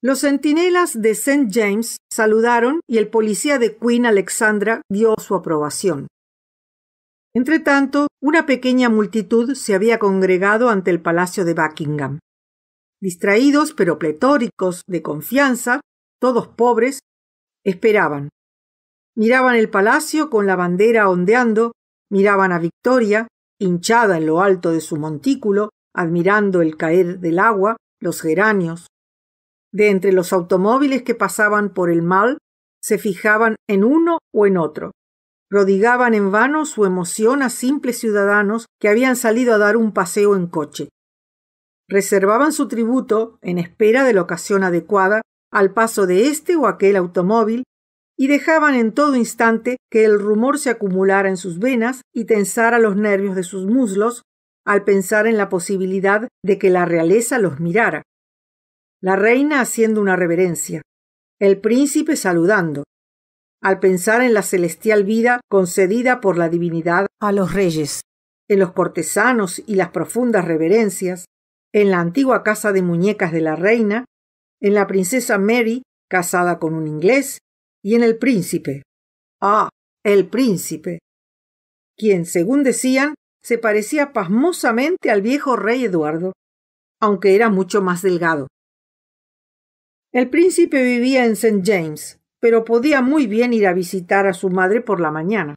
Speaker 1: Los centinelas de St. James saludaron y el policía de Queen Alexandra dio su aprobación. Entretanto, una pequeña multitud se había congregado ante el palacio de Buckingham. Distraídos pero pletóricos de confianza, todos pobres, esperaban. Miraban el palacio con la bandera ondeando, miraban a Victoria, hinchada en lo alto de su montículo, admirando el caer del agua, los geranios. De entre los automóviles que pasaban por el Mall, se fijaban en uno o en otro. Prodigaban en vano su emoción a simples ciudadanos que habían salido a dar un paseo en coche. Reservaban su tributo en espera de la ocasión adecuada al paso de este o aquel automóvil y dejaban en todo instante que el rumor se acumulara en sus venas y tensara los nervios de sus muslos al pensar en la posibilidad de que la realeza los mirara. La reina haciendo una reverencia, el príncipe saludando, al pensar en la celestial vida concedida por la divinidad a los reyes, en los cortesanos y las profundas reverencias, en la antigua casa de muñecas de la reina, en la princesa Mary, casada con un inglés, y en el príncipe. ¡Ah, el príncipe! Quien, según decían, se parecía pasmosamente al viejo rey Eduardo, aunque era mucho más delgado. El príncipe vivía en St. James, pero podía muy bien ir a visitar a su madre por la mañana.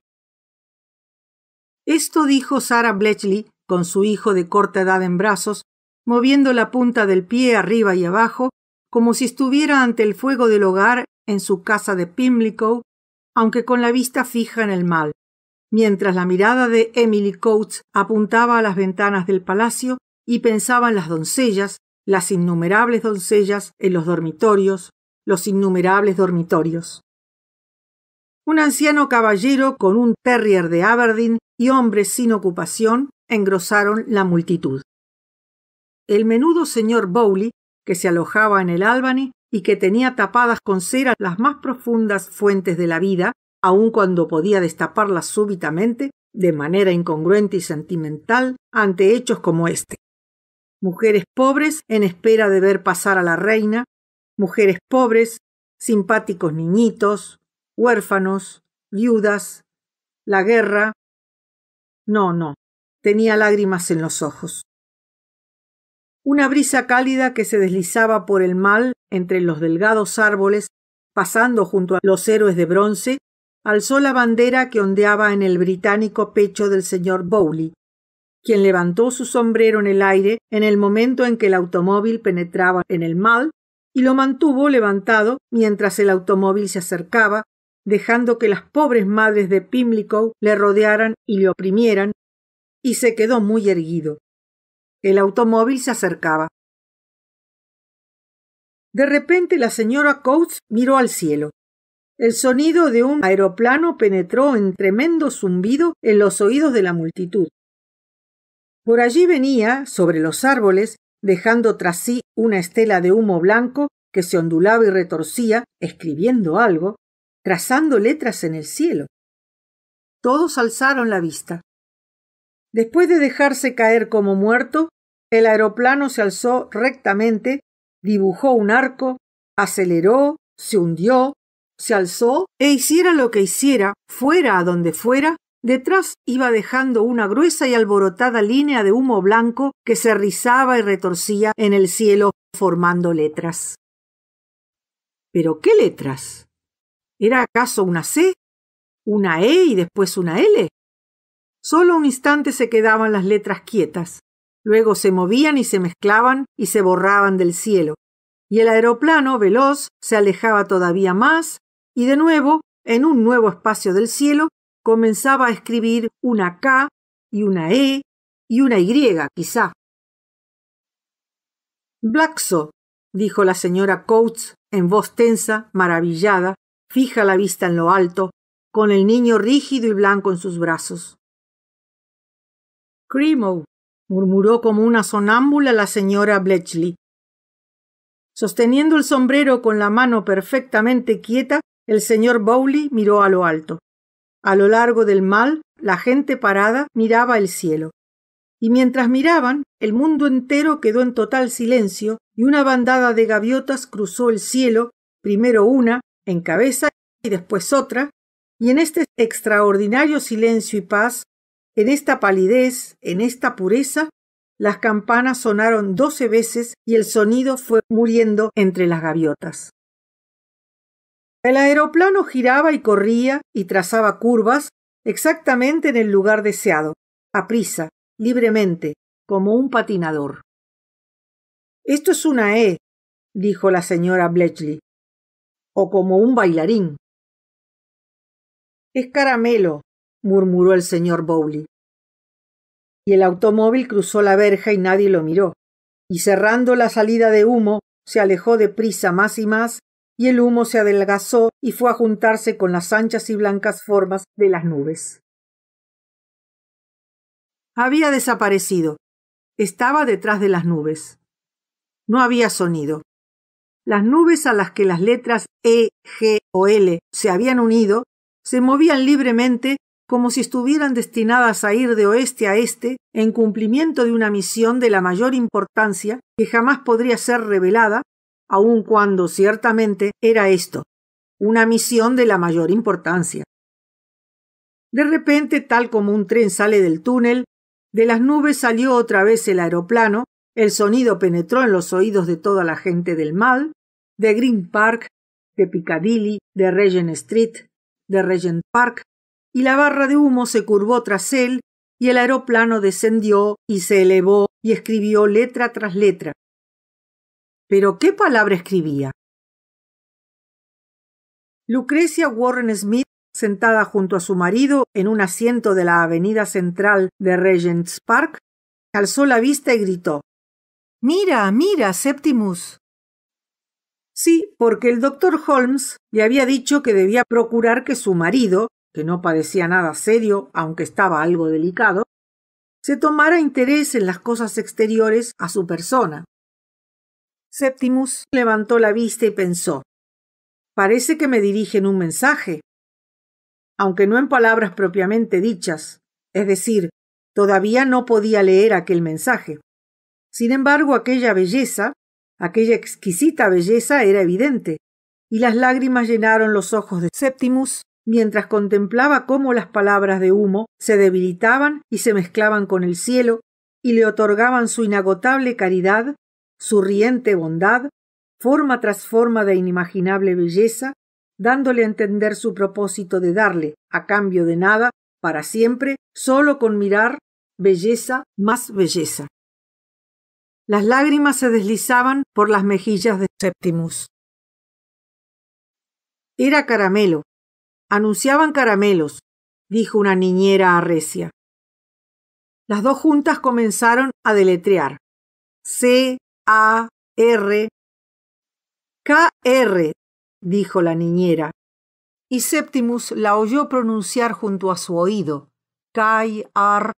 Speaker 1: Esto dijo Sarah Bletchley, con su hijo de corta edad en brazos, moviendo la punta del pie arriba y abajo, como si estuviera ante el fuego del hogar en su casa de Pimlico, aunque con la vista fija en el Mall, mientras la mirada de Emily Coates apuntaba a las ventanas del palacio y pensaba en las doncellas, las innumerables doncellas en los dormitorios, los innumerables dormitorios. Un anciano caballero con un terrier de Aberdeen y hombres sin ocupación engrosaron la multitud. El menudo señor Bowley, que se alojaba en el Albany y que tenía tapadas con cera las más profundas fuentes de la vida, aun cuando podía destaparlas súbitamente, de manera incongruente y sentimental, ante hechos como este. Mujeres pobres en espera de ver pasar a la reina, mujeres pobres, simpáticos niñitos, huérfanos, viudas, la guerra. No, tenía lágrimas en los ojos. Una brisa cálida que se deslizaba por el Mall entre los delgados árboles, pasando junto a los héroes de bronce, alzó la bandera que ondeaba en el británico pecho del señor Bowley, quien levantó su sombrero en el aire en el momento en que el automóvil penetraba en el Mall y lo mantuvo levantado mientras el automóvil se acercaba, dejando que las pobres madres de Pimlico le rodearan y le oprimieran, y se quedó muy erguido. El automóvil se acercaba. De repente la señora Coates miró al cielo. El sonido de un aeroplano penetró en tremendo zumbido en los oídos de la multitud. Por allí venía, sobre los árboles, dejando tras sí una estela de humo blanco que se ondulaba y retorcía, escribiendo algo, trazando letras en el cielo. Todos alzaron la vista. Después de dejarse caer como muerto, el aeroplano se alzó rectamente, dibujó un arco, aceleró, se hundió, se alzó e hiciera lo que hiciera, fuera a donde fuera, detrás iba dejando una gruesa y alborotada línea de humo blanco que se rizaba y retorcía en el cielo formando letras. ¿Pero qué letras? ¿Era acaso una C, una E y después una L? Solo un instante se quedaban las letras quietas, luego se movían y se mezclaban y se borraban del cielo, y el aeroplano veloz se alejaba todavía más y de nuevo, en un nuevo espacio del cielo, comenzaba a escribir una K y una E y una Y, quizá. Blackso, dijo la señora Coates en voz tensa, maravillada, fija la vista en lo alto, con el niño rígido y blanco en sus brazos. Cremo, murmuró como una sonámbula la señora Bletchley. Sosteniendo el sombrero con la mano perfectamente quieta, el señor Bowley miró a lo alto. A lo largo del Mall, la gente parada miraba el cielo. y mientras miraban, el mundo entero quedó en total silencio y una bandada de gaviotas cruzó el cielo, primero una, en cabeza, y después otra, y en este extraordinario silencio y paz, en esta palidez, en esta pureza, las campanas sonaron 12 veces y el sonido fue muriendo entre las gaviotas. El aeroplano giraba y corría y trazaba curvas exactamente en el lugar deseado, aprisa, libremente, como un patinador. «Esto es una E», dijo la señora Bletchley, «o como un bailarín». «Es caramelo», murmuró el señor Bowley. Y el automóvil cruzó la verja y nadie lo miró, y cerrando la salida de humo, se alejó deprisa más y más, y el humo se adelgazó y fue a juntarse con las anchas y blancas formas de las nubes. Había desaparecido. Estaba detrás de las nubes. No había sonido. Las nubes a las que las letras E, G o L se habían unido se movían libremente como si estuvieran destinadas a ir de oeste a este en cumplimiento de una misión de la mayor importancia que jamás podría ser revelada, aun cuando ciertamente era esto, una misión de la mayor importancia. De repente, tal como un tren sale del túnel, de las nubes salió otra vez el aeroplano, el sonido penetró en los oídos de toda la gente del Mall, de Green Park, de Piccadilly, de Regent Street, de Regent Park, y la barra de humo se curvó tras él, y el aeroplano descendió y se elevó y escribió letra tras letra. ¿Pero qué palabra escribía? Lucrecia Warren Smith, sentada junto a su marido en un asiento de la avenida central de Regent's Park, alzó la vista y gritó: «¡Mira, mira, Septimus!». Sí, porque el doctor Holmes le había dicho que debía procurar que su marido, que no padecía nada serio, aunque estaba algo delicado, se tomara interés en las cosas exteriores a su persona. Septimus levantó la vista y pensó: «Parece que me dirigen un mensaje», aunque no en palabras propiamente dichas, es decir, todavía no podía leer aquel mensaje. Sin embargo, aquella belleza, aquella exquisita belleza era evidente, y las lágrimas llenaron los ojos de Septimus mientras contemplaba cómo las palabras de humo se debilitaban y se mezclaban con el cielo y le otorgaban su inagotable caridad, su riente bondad, forma tras forma de inimaginable belleza, dándole a entender su propósito de darle, a cambio de nada, para siempre, solo con mirar, belleza más belleza. Las lágrimas se deslizaban por las mejillas de Septimus. Era caramelo. Anunciaban caramelos, dijo una niñera arrecia. Las dos juntas comenzaron a deletrear. C-A-R. K-R, dijo la niñera, y Septimus la oyó pronunciar junto a su oído. K-R,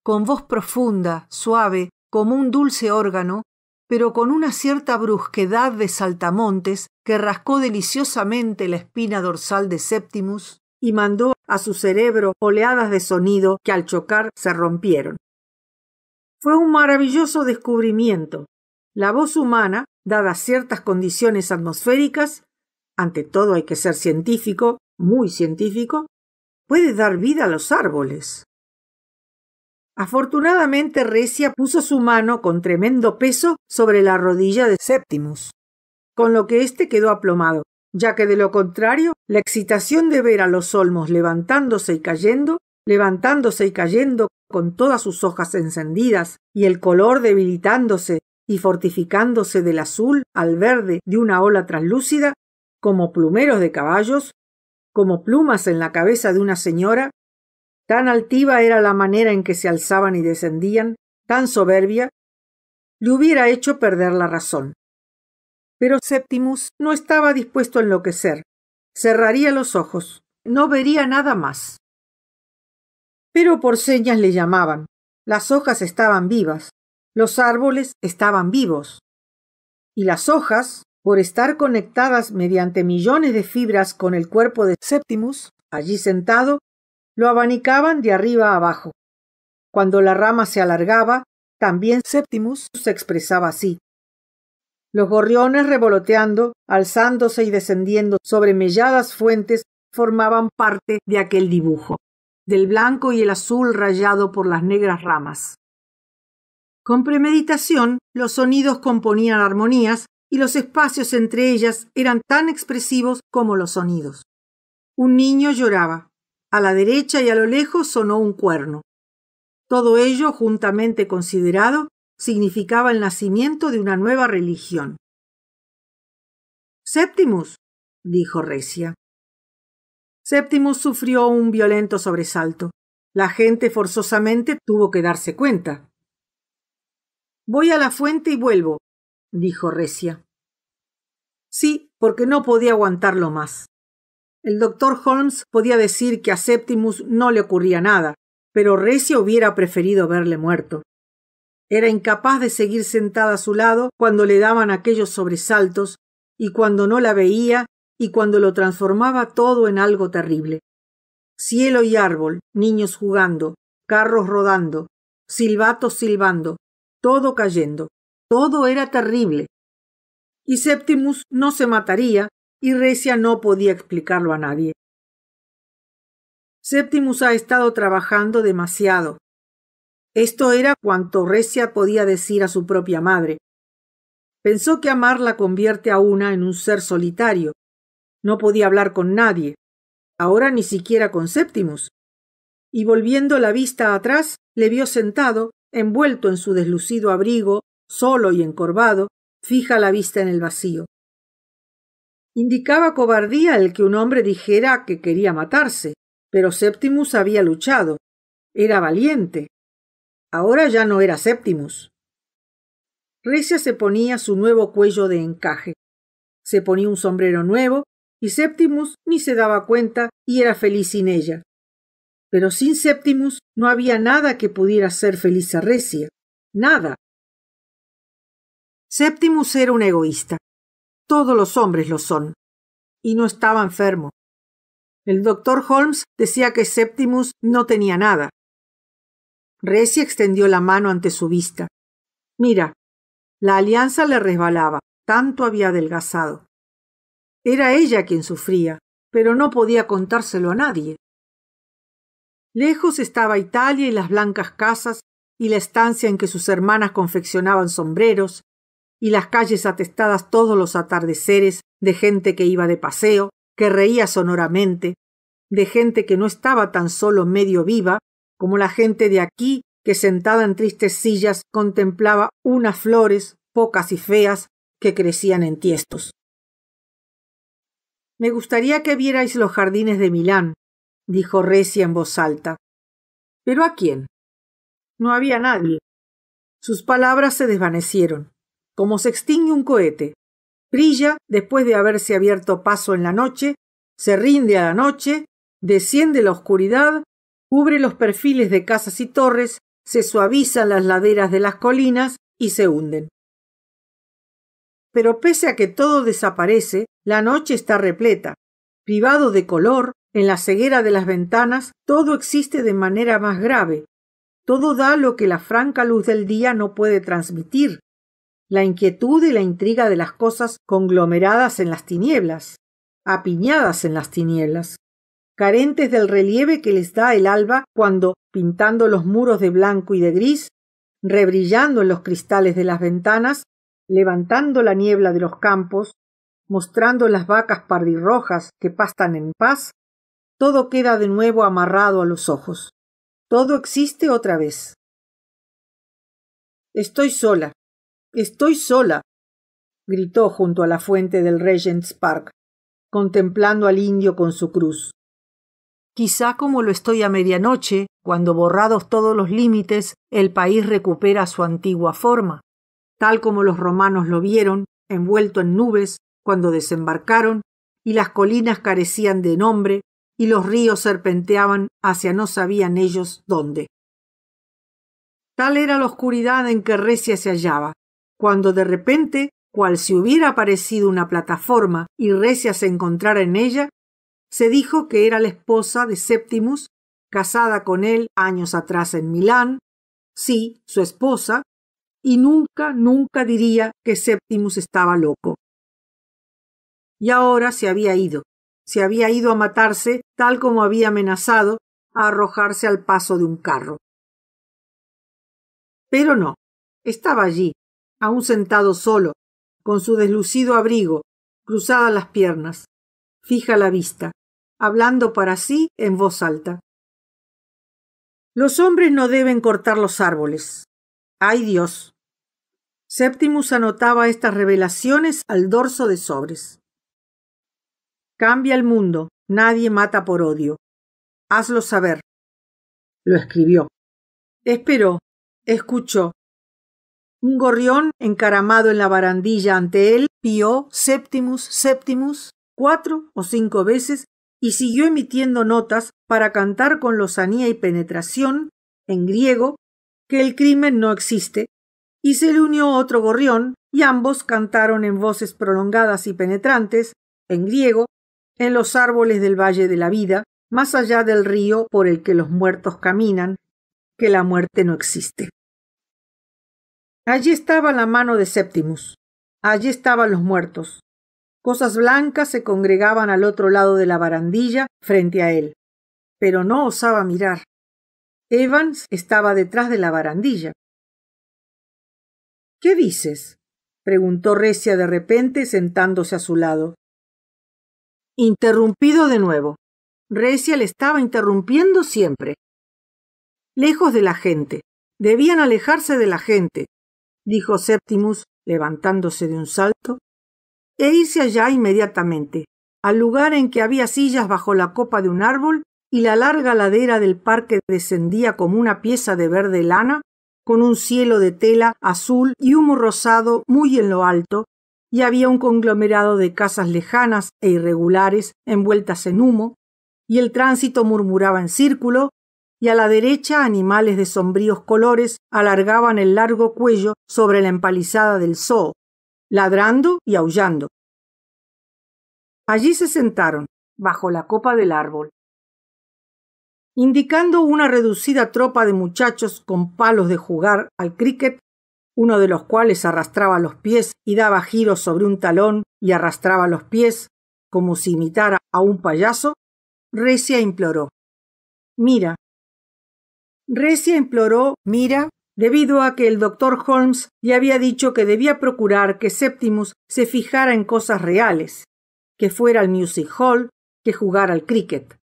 Speaker 1: con voz profunda, suave, como un dulce órgano, pero con una cierta brusquedad de saltamontes que rascó deliciosamente la espina dorsal de Septimus y mandó a su cerebro oleadas de sonido que al chocar se rompieron. Fue un maravilloso descubrimiento. La voz humana, dadas ciertas condiciones atmosféricas, ante todo hay que ser científico, muy científico, puede dar vida a los árboles. Afortunadamente Recia puso su mano con tremendo peso sobre la rodilla de Septimus, con lo que éste quedó aplomado, ya que de lo contrario, la excitación de ver a los olmos levantándose y cayendo con todas sus hojas encendidas y el color debilitándose y fortificándose del azul al verde de una ola translúcida, como plumeros de caballos, como plumas en la cabeza de una señora, tan altiva era la manera en que se alzaban y descendían, tan soberbia, le hubiera hecho perder la razón. Pero Septimus no estaba dispuesto a enloquecer. Cerraría los ojos, no vería nada más. Pero por señas le llamaban. Las hojas estaban vivas, los árboles estaban vivos. Y las hojas, por estar conectadas mediante millones de fibras con el cuerpo de Septimus, allí sentado, lo abanicaban de arriba a abajo. Cuando la rama se alargaba, también Septimus se expresaba así. Los gorriones revoloteando, alzándose y descendiendo sobre melladas fuentes, formaban parte de aquel dibujo, del blanco y el azul rayado por las negras ramas. Con premeditación, los sonidos componían armonías y los espacios entre ellas eran tan expresivos como los sonidos. Un niño lloraba. A la derecha y a lo lejos sonó un cuerno. Todo ello, juntamente considerado, significaba el nacimiento de una nueva religión. «Septimus», dijo Recia. Septimus sufrió un violento sobresalto. La gente forzosamente tuvo que darse cuenta. «Voy a la fuente y vuelvo», dijo Recia. Sí, porque no podía aguantarlo más. El doctor Holmes podía decir que a Septimus no le ocurría nada, pero Recia hubiera preferido verle muerto. Era incapaz de seguir sentada a su lado cuando le daban aquellos sobresaltos y cuando no la veía y cuando lo transformaba todo en algo terrible. Cielo y árbol, niños jugando, carros rodando, silbatos silbando, todo cayendo. Todo era terrible. Y Septimus no se mataría y Recia no podía explicarlo a nadie. Septimus ha estado trabajando demasiado. Esto era cuanto Recia podía decir a su propia madre. Pensó que amar la convierte a una en un ser solitario. No podía hablar con nadie, ahora ni siquiera con Septimus. Y volviendo la vista atrás, le vio sentado, envuelto en su deslucido abrigo, solo y encorvado, fija la vista en el vacío. Indicaba cobardía el que un hombre dijera que quería matarse, pero Septimus había luchado. Era valiente. Ahora ya no era Septimus. Recia se ponía su nuevo cuello de encaje. Se ponía un sombrero nuevo y Septimus ni se daba cuenta y era feliz sin ella. Pero sin Septimus no había nada que pudiera hacer feliz a Recia. Nada. Septimus era un egoísta. Todos los hombres lo son. Y no estaba enfermo. El doctor Holmes decía que Septimus no tenía nada. Recia extendió la mano ante su vista. Mira, la alianza le resbalaba, tanto había adelgazado. Era ella quien sufría, pero no podía contárselo a nadie. Lejos estaba Italia y las blancas casas y la estancia en que sus hermanas confeccionaban sombreros y las calles atestadas todos los atardeceres de gente que iba de paseo, que reía sonoramente, de gente que no estaba tan solo medio viva como la gente de aquí que sentada en tristes sillas contemplaba unas flores, pocas y feas, que crecían en tiestos. Me gustaría que vierais los jardines de Milán, dijo Recia en voz alta. ¿Pero a quién? No había nadie. Sus palabras se desvanecieron, como se extingue un cohete. Brilla después de haberse abierto paso en la noche, se rinde a la noche, desciende la oscuridad, cubre los perfiles de casas y torres, se suavizan las laderas de las colinas y se hunden. Pero pese a que todo desaparece, la noche está repleta. Privado de color, en la ceguera de las ventanas, todo existe de manera más grave. Todo da lo que la franca luz del día no puede transmitir. La inquietud y la intriga de las cosas conglomeradas en las tinieblas, apiñadas en las tinieblas, carentes del relieve que les da el alba cuando, pintando los muros de blanco y de gris, rebrillando en los cristales de las ventanas, levantando la niebla de los campos, mostrando las vacas pardirrojas que pastan en paz, todo queda de nuevo amarrado a los ojos. Todo existe otra vez. Estoy sola, gritó junto a la fuente del Regent's Park, contemplando al indio con su cruz. Quizá como lo estoy a medianoche, cuando borrados todos los límites, el país recupera su antigua forma, tal como los romanos lo vieron, envuelto en nubes, cuando desembarcaron, y las colinas carecían de nombre, y los ríos serpenteaban hacia no sabían ellos dónde. Tal era la oscuridad en que Recia se hallaba, cuando de repente, cual si hubiera aparecido una plataforma y Recia se encontrara en ella, se dijo que era la esposa de Septimus casada con él años atrás en Milán, sí, su esposa, y nunca diría que Septimus estaba loco. Y ahora se había ido a matarse tal como había amenazado, a arrojarse al paso de un carro. Pero no, estaba allí, aún sentado solo, con su deslucido abrigo, cruzadas las piernas, fija la vista, hablando para sí en voz alta. Los hombres no deben cortar los árboles. ¡Ay Dios! Septimus anotaba estas revelaciones al dorso de sobres. Cambia el mundo, nadie mata por odio. Hazlo saber. Lo escribió. Esperó, escuchó. Un gorrión encaramado en la barandilla ante él pió Septimus, Septimus 4 o 5 veces y siguió emitiendo notas para cantar con lozanía y penetración, en griego, que el crimen no existe, y se le unió otro gorrión y ambos cantaron en voces prolongadas y penetrantes, en griego, en los árboles del Valle de la Vida, más allá del río por el que los muertos caminan, que la muerte no existe. Allí estaba la mano de Septimus, allí estaban los muertos. Cosas blancas se congregaban al otro lado de la barandilla frente a él, pero no osaba mirar. Evans estaba detrás de la barandilla. ¿Qué dices?, preguntó Recia de repente, sentándose a su lado. Interrumpido de nuevo. Recia le estaba interrumpiendo siempre. Lejos de la gente. Debían alejarse de la gente, dijo Septimus, levantándose de un salto, e irse allá inmediatamente, al lugar en que había sillas bajo la copa de un árbol y la larga ladera del parque descendía como una pieza de verde lana, con un cielo de tela azul y humo rosado muy en lo alto, y había un conglomerado de casas lejanas e irregulares envueltas en humo, y el tránsito murmuraba en círculo, y a la derecha animales de sombríos colores alargaban el largo cuello sobre la empalizada del zoo, ladrando y aullando. Allí se sentaron, bajo la copa del árbol. Indicando una reducida tropa de muchachos con palos de jugar al cricket, uno de los cuales arrastraba los pies y daba giros sobre un talón y arrastraba los pies, como si imitara a un payaso, Recia imploró. Mira. Recia imploró mira debido a que el doctor Holmes le había dicho que debía procurar que Septimus se fijara en cosas reales, que fuera al music hall, que jugara al cricket.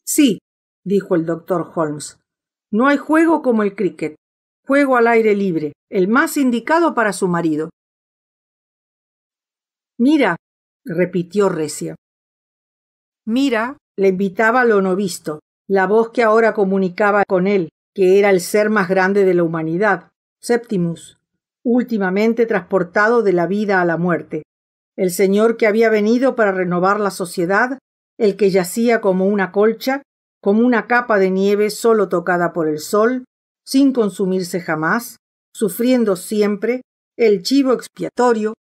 Speaker 1: Sí, dijo el doctor Holmes, no hay juego como el cricket, juego al aire libre, el más indicado para su marido. Mira, repitió Recia. Mira, le invitaba lo no visto, la voz que ahora comunicaba con él, que era el ser más grande de la humanidad, Septimus, últimamente transportado de la vida a la muerte, el señor que había venido para renovar la sociedad, el que yacía como una colcha, como una capa de nieve solo tocada por el sol, sin consumirse jamás, sufriendo siempre, el chivo expiatorio,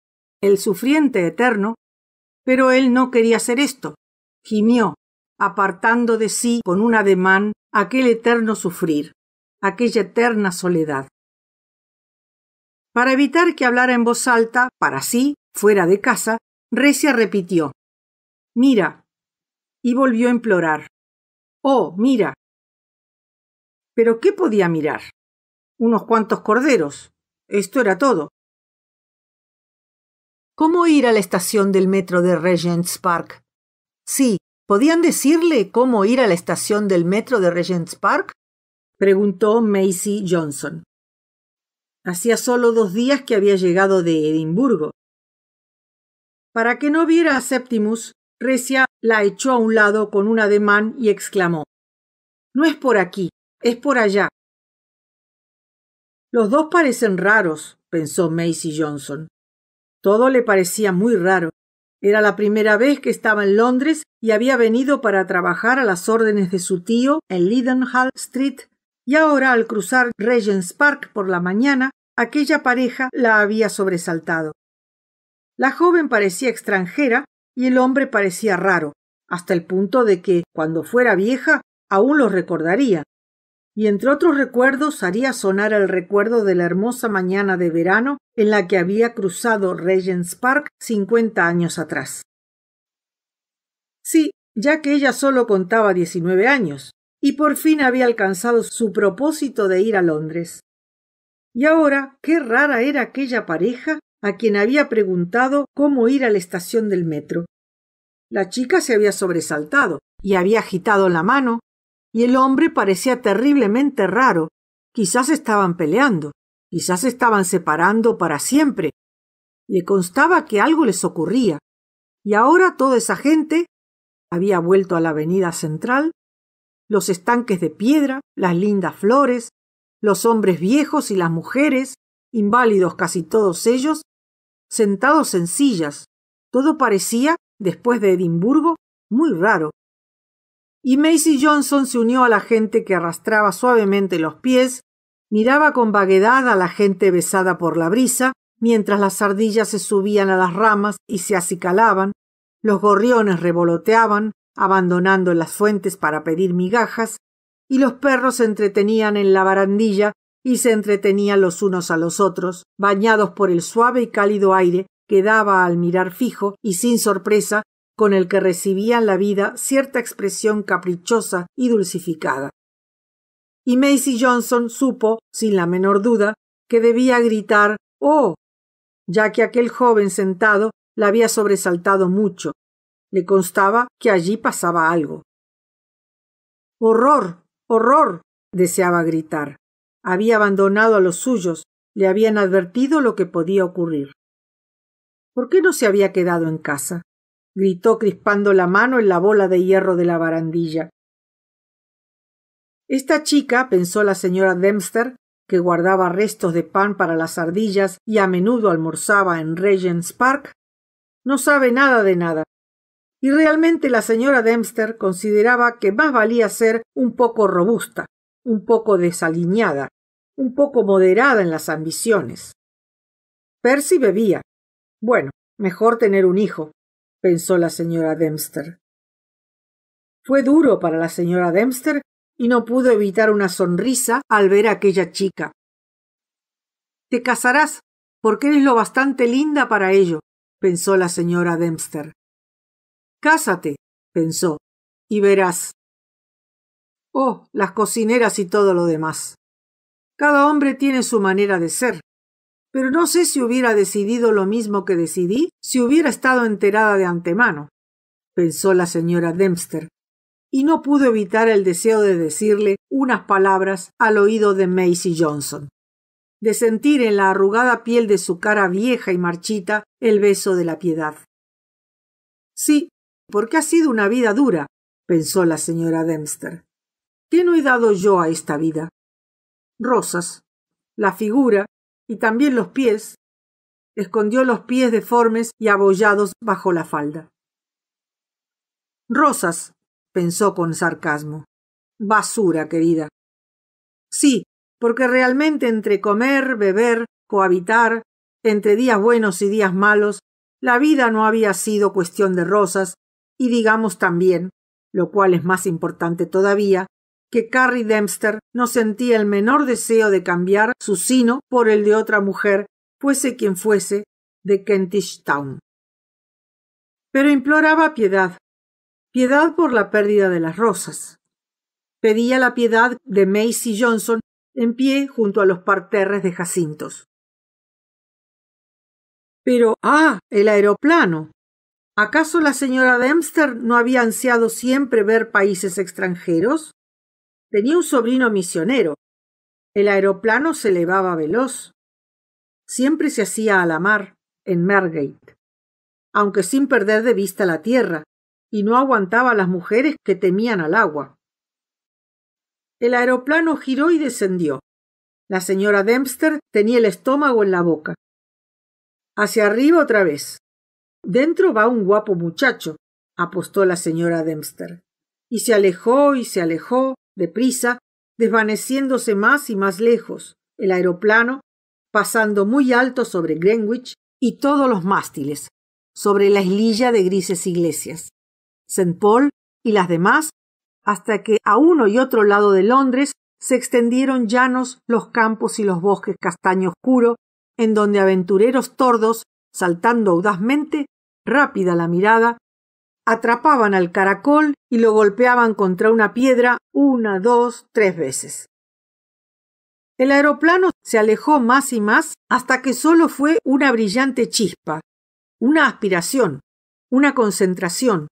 Speaker 1: el sufriente eterno, pero él no quería hacer esto. Gimió, apartando de sí con un ademán aquel eterno sufrir, aquella eterna soledad. Para evitar que hablara en voz alta, para sí, fuera de casa, Recia repitió, mira, y volvió a implorar, oh, mira. ¿Pero qué podía mirar? Unos cuantos corderos. Esto era todo. ¿Cómo ir a la estación del metro de Regent's Park? Sí, ¿podían decirle cómo ir a la estación del metro de Regent's Park? Preguntó Maisie Johnson. Hacía solo 2 días que había llegado de Edimburgo. Para que no viera a Septimus, Recia la echó a un lado con un ademán y exclamó, no es por aquí, es por allá. Los dos parecen raros, pensó Maisie Johnson. Todo le parecía muy raro. Era la primera vez que estaba en Londres y había venido para trabajar a las órdenes de su tío en Leadenhall Street, y ahora al cruzar Regent's Park por la mañana, aquella pareja la había sobresaltado. La joven parecía extranjera y el hombre parecía raro, hasta el punto de que, cuando fuera vieja, aún los recordaría, y entre otros recuerdos haría sonar el recuerdo de la hermosa mañana de verano en la que había cruzado Regent's Park 50 años atrás. Sí, ya que ella solo contaba 19 años, y por fin había alcanzado su propósito de ir a Londres. Y ahora, qué rara era aquella pareja a quien había preguntado cómo ir a la estación del metro. La chica se había sobresaltado y había agitado la mano, y el hombre parecía terriblemente raro. Quizás estaban peleando, quizás estaban separando para siempre. Le constaba que algo les ocurría, y ahora toda esa gente había vuelto a la avenida central, los estanques de piedra, las lindas flores, los hombres viejos y las mujeres, inválidos casi todos ellos, sentados en sillas. Todo parecía, después de Edimburgo, muy raro. Y Maisie Johnson se unió a la gente que arrastraba suavemente los pies, miraba con vaguedad a la gente besada por la brisa, mientras las ardillas se subían a las ramas y se acicalaban, los gorriones revoloteaban, abandonando las fuentes para pedir migajas, y los perros se entretenían en la barandilla y se entretenían los unos a los otros, bañados por el suave y cálido aire que daba al mirar fijo y sin sorpresa, con el que recibían la vida cierta expresión caprichosa y dulcificada. Y Maisie Johnson supo, sin la menor duda, que debía gritar «¡Oh!», ya que aquel joven sentado la había sobresaltado mucho. Le constaba que allí pasaba algo. «¡Horror! ¡Horror!», deseaba gritar. Había abandonado a los suyos, le habían advertido lo que podía ocurrir. ¿Por qué no se había quedado en casa?, gritó crispando la mano en la bola de hierro de la barandilla. Esta chica, pensó la señora Dempster, que guardaba restos de pan para las ardillas y a menudo almorzaba en Regent's Park, no sabe nada de nada. Y realmente la señora Dempster consideraba que más valía ser un poco robusta, un poco desaliñada, un poco moderada en las ambiciones. Percy bebía. Bueno, mejor tener un hijo, pensó la señora Dempster. Fue duro para la señora Dempster y no pudo evitar una sonrisa al ver a aquella chica. «Te casarás, porque eres lo bastante linda para ello», pensó la señora Dempster. «Cásate», pensó, «y verás». Oh, las cocineras y todo lo demás. Cada hombre tiene su manera de ser. Pero no sé si hubiera decidido lo mismo que decidí si hubiera estado enterada de antemano, pensó la señora Dempster, y no pudo evitar el deseo de decirle unas palabras al oído de Maisie Johnson, de sentir en la arrugada piel de su cara vieja y marchita el beso de la piedad. Sí, porque ha sido una vida dura, pensó la señora Dempster. ¿Qué no he dado yo a esta vida? Rosas, la figura y también los pies. Escondió los pies deformes y abollados bajo la falda. Rosas, pensó con sarcasmo. Basura, querida. Sí, porque realmente entre comer, beber, cohabitar, entre días buenos y días malos, la vida no había sido cuestión de rosas, y digamos también, lo cual es más importante todavía, que Carrie Dempster no sentía el menor deseo de cambiar su sino por el de otra mujer, fuese quien fuese, de Kentish Town. Pero imploraba piedad, piedad por la pérdida de las rosas. Pedía la piedad de Maisie Johnson en pie junto a los parterres de jacintos. Pero, el aeroplano. ¿Acaso la señora Dempster no había ansiado siempre ver países extranjeros? Tenía un sobrino misionero. El aeroplano se elevaba veloz. Siempre se hacía a la mar, en Margate, aunque sin perder de vista la tierra, y no aguantaba a las mujeres que temían al agua. El aeroplano giró y descendió. La señora Dempster tenía el estómago en la boca. Hacia arriba otra vez. Dentro va un guapo muchacho, apostó la señora Dempster. Y se alejó, deprisa, desvaneciéndose más y más lejos, el aeroplano, pasando muy alto sobre Greenwich y todos los mástiles, sobre la islilla de grises iglesias. St. Paul y las demás hasta que a uno y otro lado de Londres se extendieron llanos los campos y los bosques castaño oscuro, en donde aventureros tordos, saltando audazmente, rápida la mirada, atrapaban al caracol y lo golpeaban contra una piedra 1, 2, 3 veces. El aeroplano se alejó más y más hasta que solo fue una brillante chispa, una aspiración, una concentración,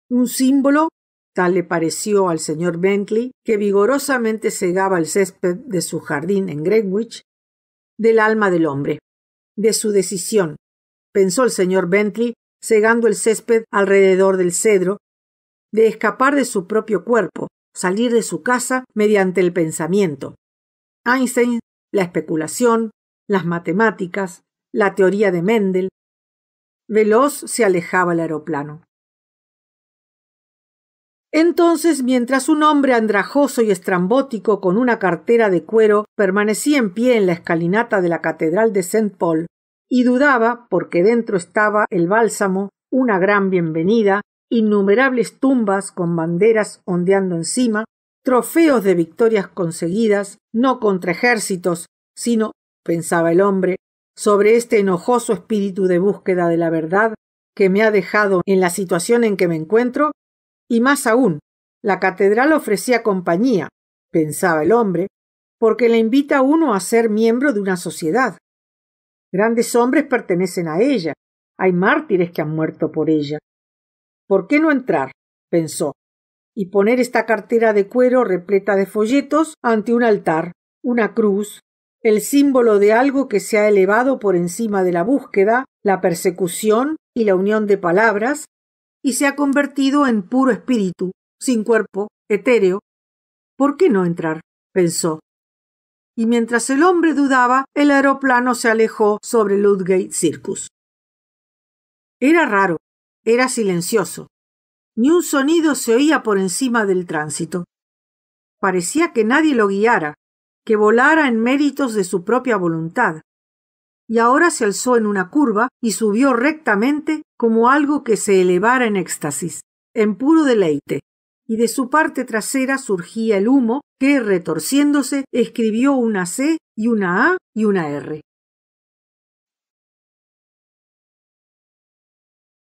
Speaker 1: un símbolo, tal le pareció al señor Bentley, que vigorosamente segaba el césped de su jardín en Greenwich, del alma del hombre, de su decisión, pensó el señor Bentley, segando el césped alrededor del cedro, de escapar de su propio cuerpo, salir de su casa mediante el pensamiento. Einstein, la especulación, las matemáticas, la teoría de Mendel. Veloz se alejaba el aeroplano. Entonces, mientras un hombre andrajoso y estrambótico con una cartera de cuero permanecía en pie en la escalinata de la catedral de St. Paul y dudaba, porque dentro estaba el bálsamo, una gran bienvenida, innumerables tumbas con banderas ondeando encima, trofeos de victorias conseguidas, no contra ejércitos, sino, pensaba el hombre, sobre este enojoso espíritu de búsqueda de la verdad que me ha dejado en la situación en que me encuentro, y más aún, la catedral ofrecía compañía, pensaba el hombre, porque le invita a uno a ser miembro de una sociedad. Grandes hombres pertenecen a ella, hay mártires que han muerto por ella. ¿Por qué no entrar?, pensó, y poner esta cartera de cuero repleta de folletos ante un altar, una cruz, el símbolo de algo que se ha elevado por encima de la búsqueda, la persecución y la unión de palabras, y se ha convertido en puro espíritu, sin cuerpo, etéreo. ¿Por qué no entrar?, pensó. Y mientras el hombre dudaba, el aeroplano se alejó sobre Ludgate Circus. Era raro, era silencioso. Ni un sonido se oía por encima del tránsito. Parecía que nadie lo guiara, que volara en méritos de su propia voluntad. Y ahora se alzó en una curva y subió rectamente como algo que se elevara en éxtasis, en puro deleite, y de su parte trasera surgía el humo que, retorciéndose, escribió una C y una A y una R.